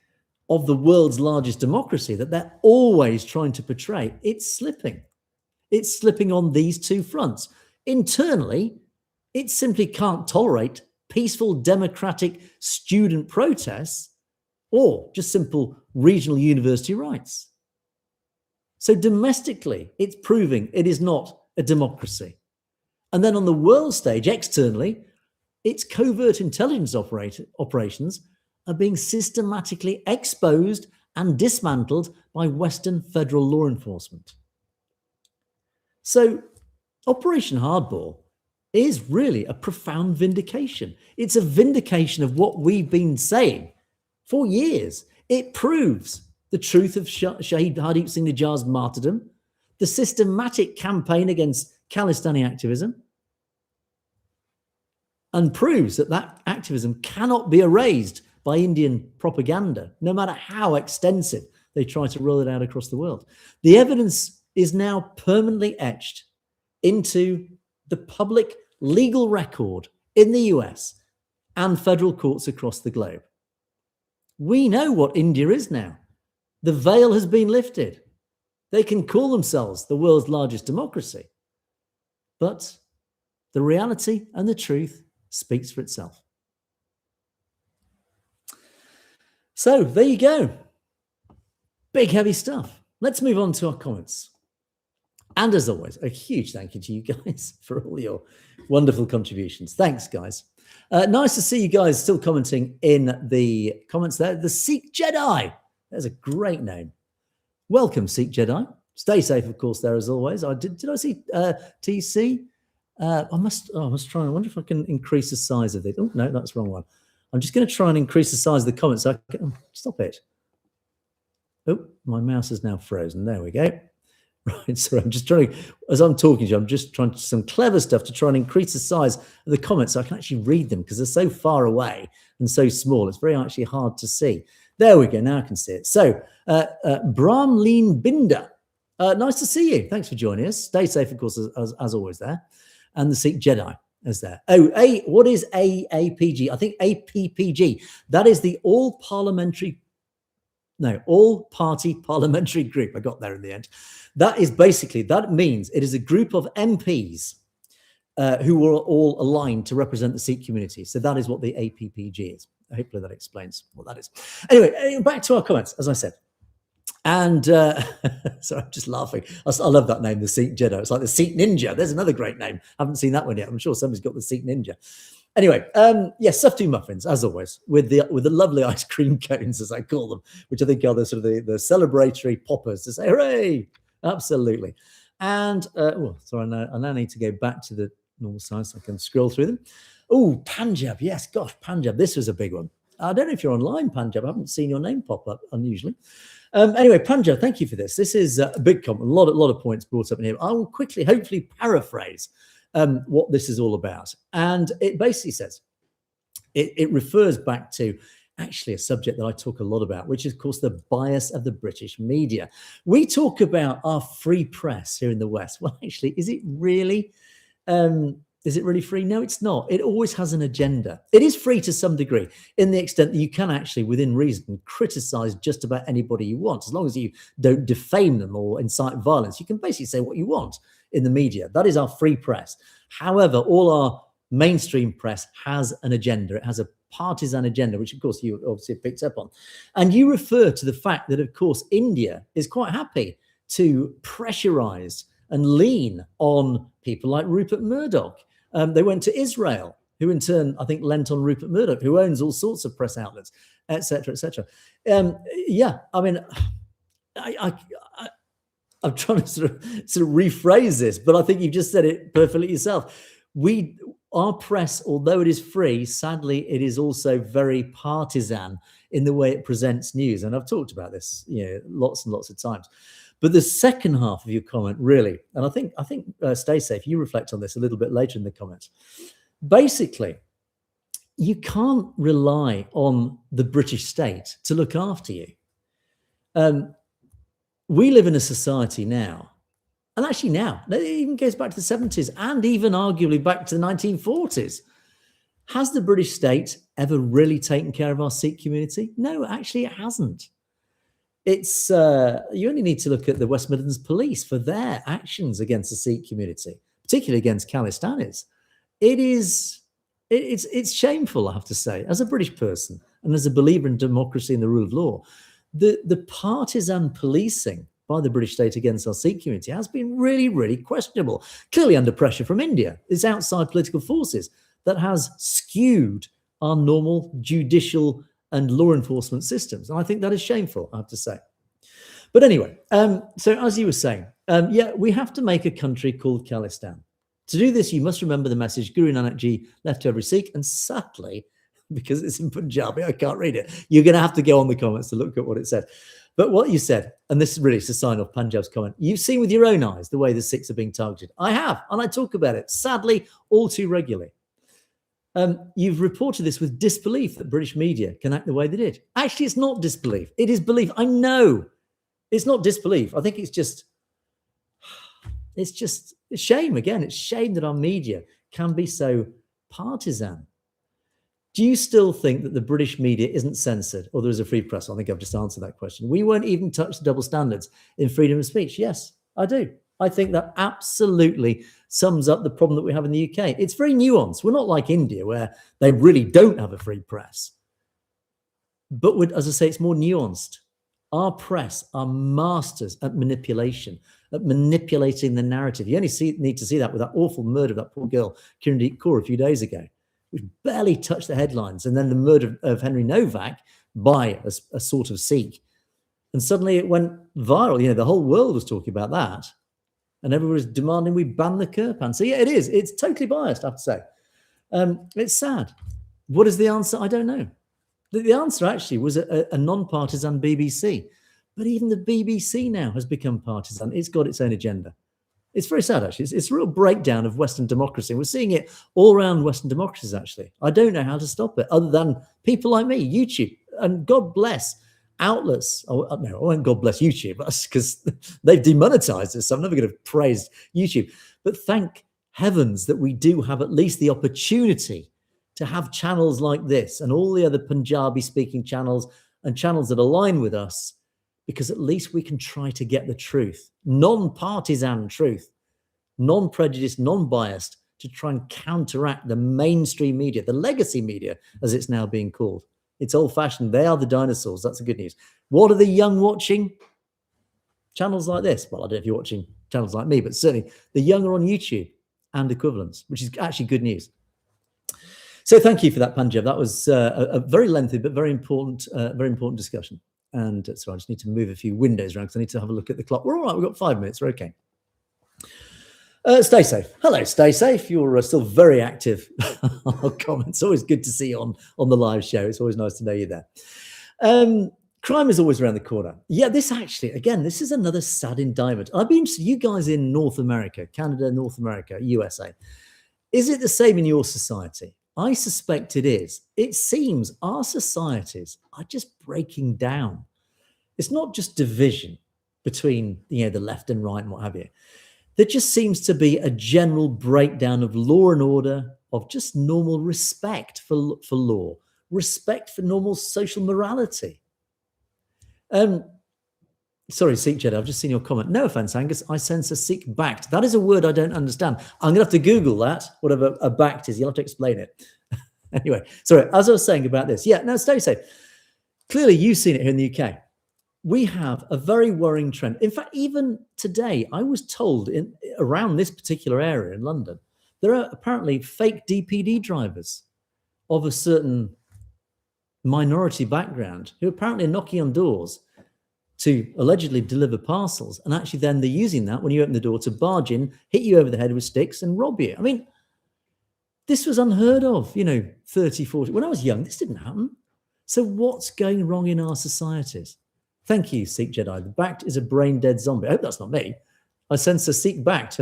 of the world's largest democracy that they're always trying to portray, it's slipping. It's slipping on these two fronts. Internally, it simply can't tolerate peaceful democratic student protests or just simple regional university rights. So domestically, it's proving it is not a democracy. And then on the world stage, externally, its covert intelligence operations are being systematically exposed and dismantled by Western federal law enforcement. So Operation Hardball is really a profound vindication. It's a vindication of what we've been saying for years. It proves the truth of Shahid Hardeep Singh Nijjar's martyrdom, the systematic campaign against Khalistani activism, and proves that that activism cannot be erased by Indian propaganda, no matter how extensive they try to roll it out across the world. The evidence is now permanently etched into the public legal record in the US and federal courts across the globe. We know what India is now. The veil has been lifted. They can call themselves the world's largest democracy, but the reality and the truth speaks for itself. So there you go. Big, heavy stuff. Let's move on to our comments. And as always, a huge thank you to you guys for all your wonderful contributions. Thanks, guys. Nice to see you guys still commenting in the comments there. The Sikh Jedi. There's a great name. Welcome, Sikh Jedi. Stay safe, of course, there as always. Did I see TC? I must try. I wonder if I can increase the size of it. Oh, no, that's the wrong one. I'm just going to try and increase the size of the comments. So I can, stop it. Oh, my mouse is now frozen. There we go. Right, so I'm just trying, as I'm talking to you, I'm just trying to some clever stuff to try and increase the size of the comments so I can actually read them because they're so far away and so small. It's very actually hard to see. There we go. Now I can see it. So, Bramleen Binder, nice to see you. Thanks for joining us. Stay safe, of course, as always there. And the Sikh Jedi is there. Oh, what is AAPG? I think APPG. That is the All-Party Parliamentary Group. I got there in the end. That is basically, that means it is a group of MPs who are all aligned to represent the Sikh community. So that is what the APPG is. Hopefully that explains what that is. Anyway, back to our comments, as I said. And so I'm just laughing. I love that name, the Sikh Jedi. It's like the Sikh Ninja. There's another great name. I haven't seen that one yet. I'm sure somebody's got the Sikh Ninja. Anyway, yes, Suftu muffins, as always, with the lovely ice cream cones, as I call them, which I think are the sort of the celebratory poppers to say, hooray! Absolutely. And, sorry, I now need to go back to the normal size so I can scroll through them. Oh, Punjab. Yes, gosh, Punjab. This was a big one. I don't know if you're online, Punjab. I haven't seen your name pop up, unusually. Anyway, Punjab, thank you for this. This is a big comment, a lot of points brought up in here. I will quickly, hopefully, paraphrase what this is all about. And it basically says, it refers back to actually a subject that I talk a lot about, which is, of course, the bias of the British media. We talk about our free press here in the West. Well, actually, is it really free? No, it's not. It always has an agenda. It is free to some degree, in the extent that you can actually, within reason, criticize just about anybody you want, as long as you don't defame them or incite violence. You can basically say what you want in the media. That is our free press. However, all our mainstream press has an agenda. It has a partisan agenda, which of course you obviously picked up on. And you refer to the fact that, of course, India is quite happy to pressurize and lean on people like Rupert Murdoch. They went to Israel, who in turn, I think, lent on Rupert Murdoch, who owns all sorts of press outlets, etc., etc. Yeah, I mean, I'm trying to sort of rephrase this, but I think you've just said it perfectly yourself. Our press, although it is free, sadly, it is also very partisan in the way it presents news. And I've talked about this, lots and lots of times. But the second half of your comment, really, and I think stay safe, you reflect on this a little bit later in the comments. Basically, you can't rely on the British state to look after you. We live in a society now, and actually now, it even goes back to the 70s and even arguably back to the 1940s. Has the British state ever really taken care of our Sikh community? No, actually it hasn't. It's you only need to look at the West Midlands police for their actions against the Sikh community, particularly against Khalistanis. It's shameful, I have to say, as a British person and as a believer in democracy and the rule of law. The partisan policing by the British state against our Sikh community has been really, really questionable. Clearly under pressure from India. It's outside political forces that has skewed our normal judicial and law enforcement systems. And I think that is shameful, I have to say. But anyway, so as you were saying, we have to make a country called Khalistan. To do this, you must remember the message Guru Nanak Ji left to every Sikh. And sadly, because it's in Punjabi, I can't read it. You're going to have to go on the comments to look at what it said. But what you said, and this is really to sign off Punjab's comment, you've seen with your own eyes the way the Sikhs are being targeted. I have, and I talk about it, sadly, all too regularly. You've reported this with disbelief that British media can act the way they did. Actually, it's not disbelief. It is belief. I know it's not disbelief. I think it's just shame. Again, it's shame that our media can be so partisan. Do you still think that the British media isn't censored or there is a free press? I think I've just answered that question. We won't even touch the double standards in freedom of speech. Yes, I do. I think that absolutely sums up the problem that we have in the UK. It's very nuanced. We're not like India, where they really don't have a free press. But as I say, it's more nuanced. Our press are masters at manipulation, at manipulating the narrative. You only need to see that with that awful murder of that poor girl, Kirandeep Kaur, a few days ago, which barely touched the headlines. And then the murder of Henry Novak by a sort of Sikh. And suddenly it went viral. The whole world was talking about that. And everyone was demanding we ban the Kirpan. So yeah, it is. It's totally biased, I have to say. It's sad. What is the answer? I don't know. The answer actually was a non-partisan BBC. But even the BBC now has become partisan. It's got its own agenda. It's very sad, actually. It's a real breakdown of Western democracy. We're seeing it all around Western democracies, actually. I don't know how to stop it, other than people like me, YouTube. And God bless outlets. No, I won't God bless YouTube, because they've demonetized us. So I'm never going to praise YouTube. But thank heavens that we do have at least the opportunity to have channels like this and all the other Punjabi-speaking channels and channels that align with us because at least we can try to get the truth, non-partisan truth, non-prejudiced, non-biased, to try and counteract the mainstream media, the legacy media, as it's now being called. It's old-fashioned. They are the dinosaurs. That's the good news. What are the young watching? Channels like this. Well, I don't know if you're watching channels like me, but certainly the young are on YouTube and equivalents, which is actually good news. So thank you for that, Panjab. That was a very lengthy but very important discussion. And so I just need to move a few windows around because I need to have a look at the clock. We're all right. We've got 5 minutes. We're okay. Stay safe. Hello, stay safe. You're still very active on comments. Always good to see you on the live show. It's always nice to know you're there. Crime is always around the corner. Yeah, this actually, again, this is another sad indictment. I'd be interested, you guys in North America, Canada, North America, USA, is it the same in your society? I suspect it is. It seems our societies are just breaking down. It's not just division between, the left and right and what have you. There just seems to be a general breakdown of law and order, of just normal respect for law, respect for normal social morality. Sorry, Sikh Jedi, I've just seen your comment. No offense, Angus, I sense a Sikh backed. That is a word I don't understand. I'm going to have to Google that, whatever a backed is. You'll have to explain it. Anyway, sorry, as I was saying about this. Yeah, no, stay safe. Clearly, you've seen it here in the UK. We have a very worrying trend. In fact, even today, I was told around this particular area in London, there are apparently fake DPD drivers of a certain minority background who apparently are knocking on doors to allegedly deliver parcels. And actually then they're using that when you open the door to barge in, hit you over the head with sticks and rob you. I mean, this was unheard of, 30, 40. When I was young, this didn't happen. So what's going wrong in our societies? Thank you, Sikh Jedi. The backed is a brain-dead zombie. I hope that's not me. I sense a Sikh backed.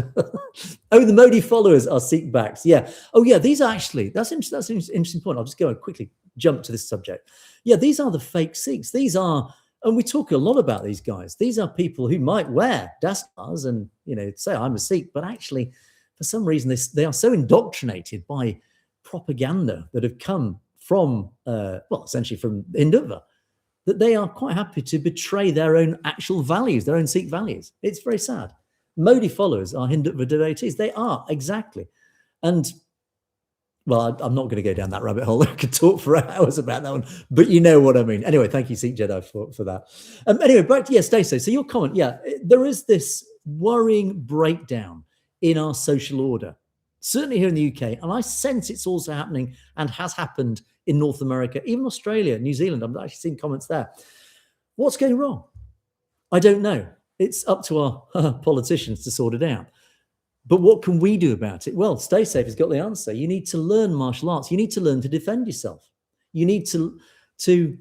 Oh, the Modi followers are Sikh backed. Yeah. Oh, yeah, these are actually, that's an interesting point. I'll just go and quickly jump to this subject. Yeah, these are the fake Sikhs. These are, and we talk a lot about these guys. These are people who might wear dastars and, say I'm a Sikh, but actually, for some reason, they are so indoctrinated by propaganda that have come from, essentially from Hindutva, that they are quite happy to betray their own actual values, their own Sikh values. It's very sad. Modi followers are Hindutva devotees. They are, exactly. And, well, I'm not going to go down that rabbit hole. I could talk for hours about that one, but you know what I mean. Anyway, thank you, Sikh Jedi, for that. Anyway, back to, stay safe. So your comment, there is this worrying breakdown in our social order, certainly here in the UK, and I sense it's also happening and has happened in North America, even Australia, New Zealand. I've actually seen comments there. What's going wrong? I don't know. It's up to our politicians to sort it out. But what can we do about it? Well, Stay Safe has got the answer. You need to learn martial arts. You need to learn to defend yourself. You need to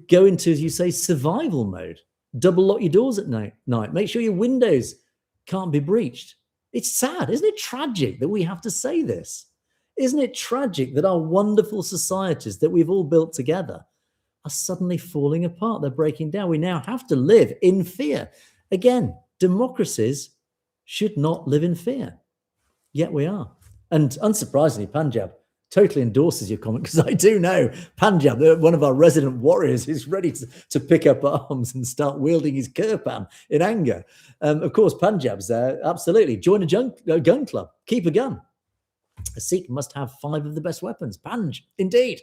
go into, as you say, survival mode. Double lock your doors at night. Make sure your windows can't be breached. It's sad. Isn't it tragic that we have to say this? Isn't it tragic that our wonderful societies that we've all built together are suddenly falling apart? They're breaking down. We now have to live in fear. Again, democracies should not live in fear. Yet we are. And unsurprisingly, Panjab totally endorses your comment, because I do know Panjab, one of our resident warriors, is ready to pick up arms and start wielding his kirpan in anger. Of course, Panjab's there. Absolutely. Join a gun club. Keep a gun. A Sikh must have 5 of the best weapons. Panj, indeed.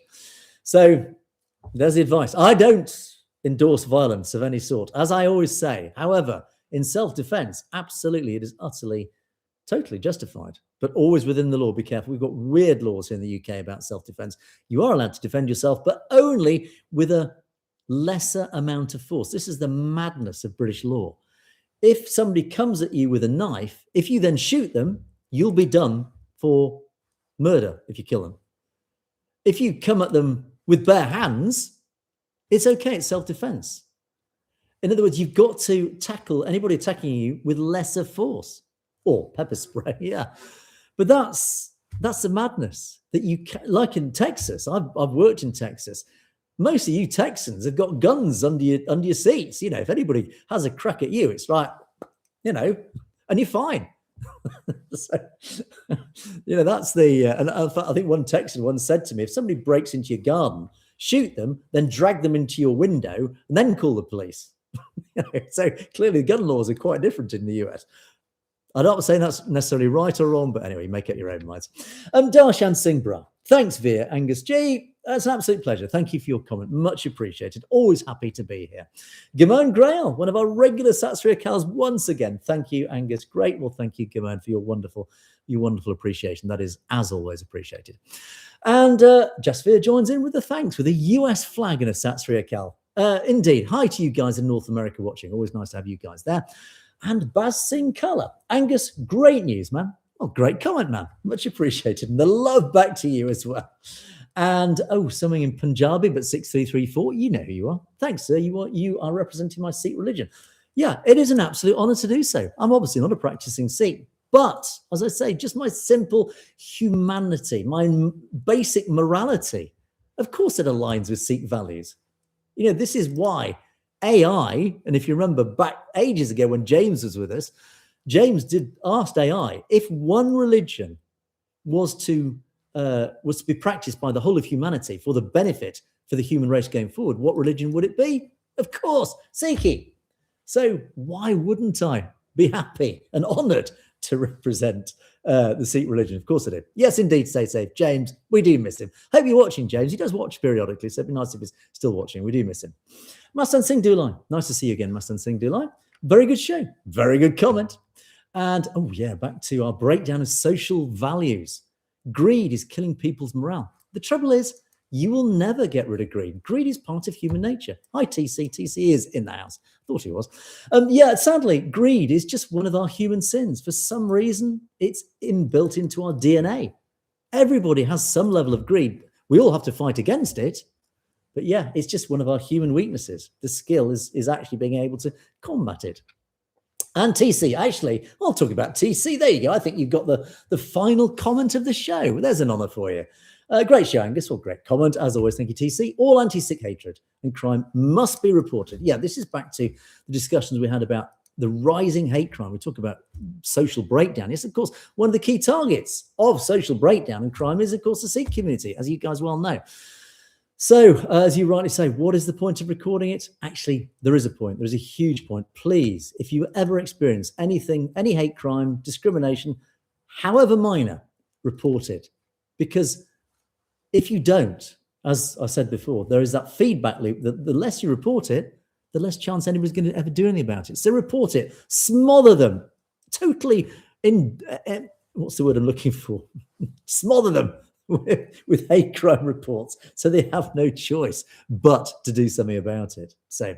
So there's the advice. I don't endorse violence of any sort, as I always say. However, in self-defense, absolutely, it is totally justified, but always within the law. Be careful. We've got weird laws here in the UK about self-defense. You are allowed to defend yourself, but only with a lesser amount of force. This is the madness of British law. If somebody comes at you with a knife, if you then shoot them, you'll be done for murder if you kill them. If you come at them with bare hands, it's okay. It's self-defense. In other words, you've got to tackle anybody attacking you with lesser force. Or pepper spray, yeah. But that's the madness that you like in Texas. I've worked in Texas. Most of you Texans have got guns under your seats. If anybody has a crack at you, it's like, and you're fine. So, that's the. And in fact, I think one Texan once said to me, if somebody breaks into your garden, shoot them, then drag them into your window, and then call the police. So clearly, gun laws are quite different in the US. I'm not saying that's necessarily right or wrong, but anyway, make up your own minds. Darshan Singh Bra. Thanks, Veer. Angus G. It's an absolute pleasure. Thank you for your comment. Much appreciated. Always happy to be here. Gimone Grail, one of our regular Sat Sri Akals once again. Thank you, Angus. Great. Well, thank you, Gimone, for your wonderful appreciation. That is, as always, appreciated. And Jasveer joins in with the thanks, with a US flag and a Sat Sri Akal. Indeed. Hi to you guys in North America watching. Always nice to have you guys there. And Baz Singh Colour. Angus, great news, man. Oh, great comment, man. Much appreciated. And the love back to you as well. And, something in Punjabi, but 6334, you know who you are. Thanks, sir. You are representing my Sikh religion. Yeah, it is an absolute honour to do so. I'm obviously not a practising Sikh, but, as I say, just my simple humanity, my basic morality, of course it aligns with Sikh values. This is why AI, and if you remember back ages ago when James was with us, James asked AI if one religion was to be practiced by the whole of humanity for the benefit for the human race going forward, what religion would it be? Of course, Sikh. So why wouldn't I be happy and honoured to represent the Sikh religion? Of course I do. Yes, indeed, stay safe. James, we do miss him. Hope you're watching, James. He does watch periodically, so it'd be nice if he's still watching. We do miss him. Mastan Singh Dulai. Nice to see you again, Mastan Singh Dulai. Very good show. Very good comment. And, back to our breakdown of social values. Greed is killing people's morale. The trouble is, you will never get rid of greed. Greed is part of human nature. Hi, TC. TC is in the house. Thought he was. Sadly, greed is just one of our human sins. For some reason, it's inbuilt into our DNA. Everybody has some level of greed. We all have to fight against it. But yeah, it's just one of our human weaknesses. The skill is actually being able to combat it. And TC, actually, I'll talk about TC. There you go. I think you've got the final comment of the show. There's an honour for you. Great show, Angus. Well, great comment. As always, thank you, TC. All anti-Sikh hatred and crime must be reported. Yeah, this is back to the discussions we had about the rising hate crime. We talk about social breakdown. Yes, of course, one of the key targets of social breakdown and crime is, of course, the Sikh community, as you guys well know. So, as you rightly say, what is the point of recording it? Actually, there is a point. There is a huge point. Please, if you ever experience anything, any hate crime, discrimination, however minor, report it. Because if you don't, as I said before, there is that feedback loop that the less you report it, the less chance anybody's going to ever do anything about it. So report it. Smother them. Totally what's the word I'm looking for? Smother them with hate crime reports, so they have no choice but to do something about it. So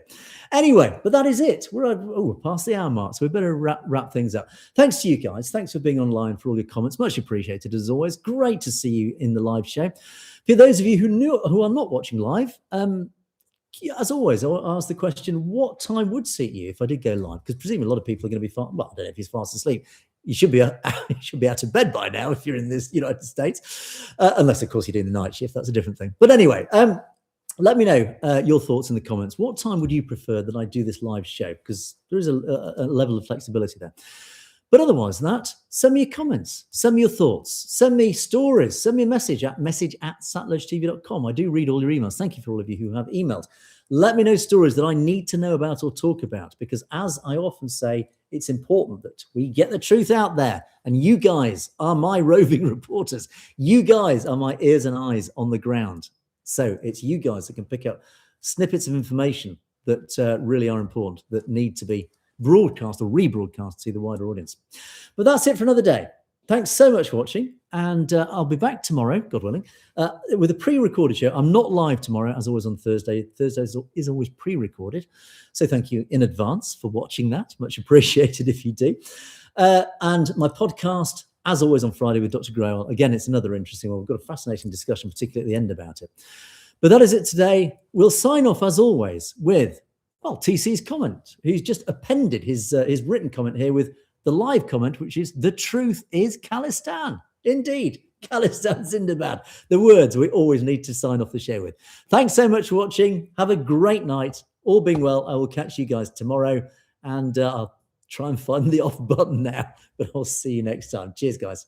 anyway, but that is it. We're past the hour mark, so we better wrap things up. Thanks to you guys. Thanks for being online, for all your comments. Much appreciated as always. Great to see you in the live show. For those of you who are not watching live, as always, I'll ask the question, what time would suit you if I did go live? Because presumably a lot of people are going to be I don't know if he's fast asleep. You should be out of bed by now if you're in this United States, unless, of course, you're doing the night shift. That's a different thing. But anyway, let me know your thoughts in the comments. What time would you prefer that I do this live show? Because there is a level of flexibility there. But otherwise than that, send me your comments, send me your thoughts, send me stories, send me a message at satlugetv.com. I do read all your emails. Thank you for all of you who have emailed. Let me know stories that I need to know about or talk about, because as I often say, it's important that we get the truth out there. And you guys are my roving reporters. You guys are my ears and eyes on the ground. So it's you guys that can pick up snippets of information that really are important, that need to be broadcast or rebroadcast to the wider audience. But that's it for another day. Thanks so much for watching. And I'll be back tomorrow, God willing, with a pre-recorded show. I'm not live tomorrow, as always on Thursday. Thursday is always pre-recorded. So thank you in advance for watching that. Much appreciated if you do. And my podcast, as always, on Friday with Dr. Grail. Again, it's another interesting one. We've got a fascinating discussion, particularly at the end about it. But that is it today. We'll sign off, as always, with, TC's comment. He's just appended his written comment here with the live comment, which is, the truth is Khalistan. Indeed, Khalistan Zindabad. The words we always need to sign off the show with. Thanks so much for watching. Have a great night. All being well, I will catch you guys tomorrow. And I'll try and find the off button now. But I'll see you next time. Cheers, guys.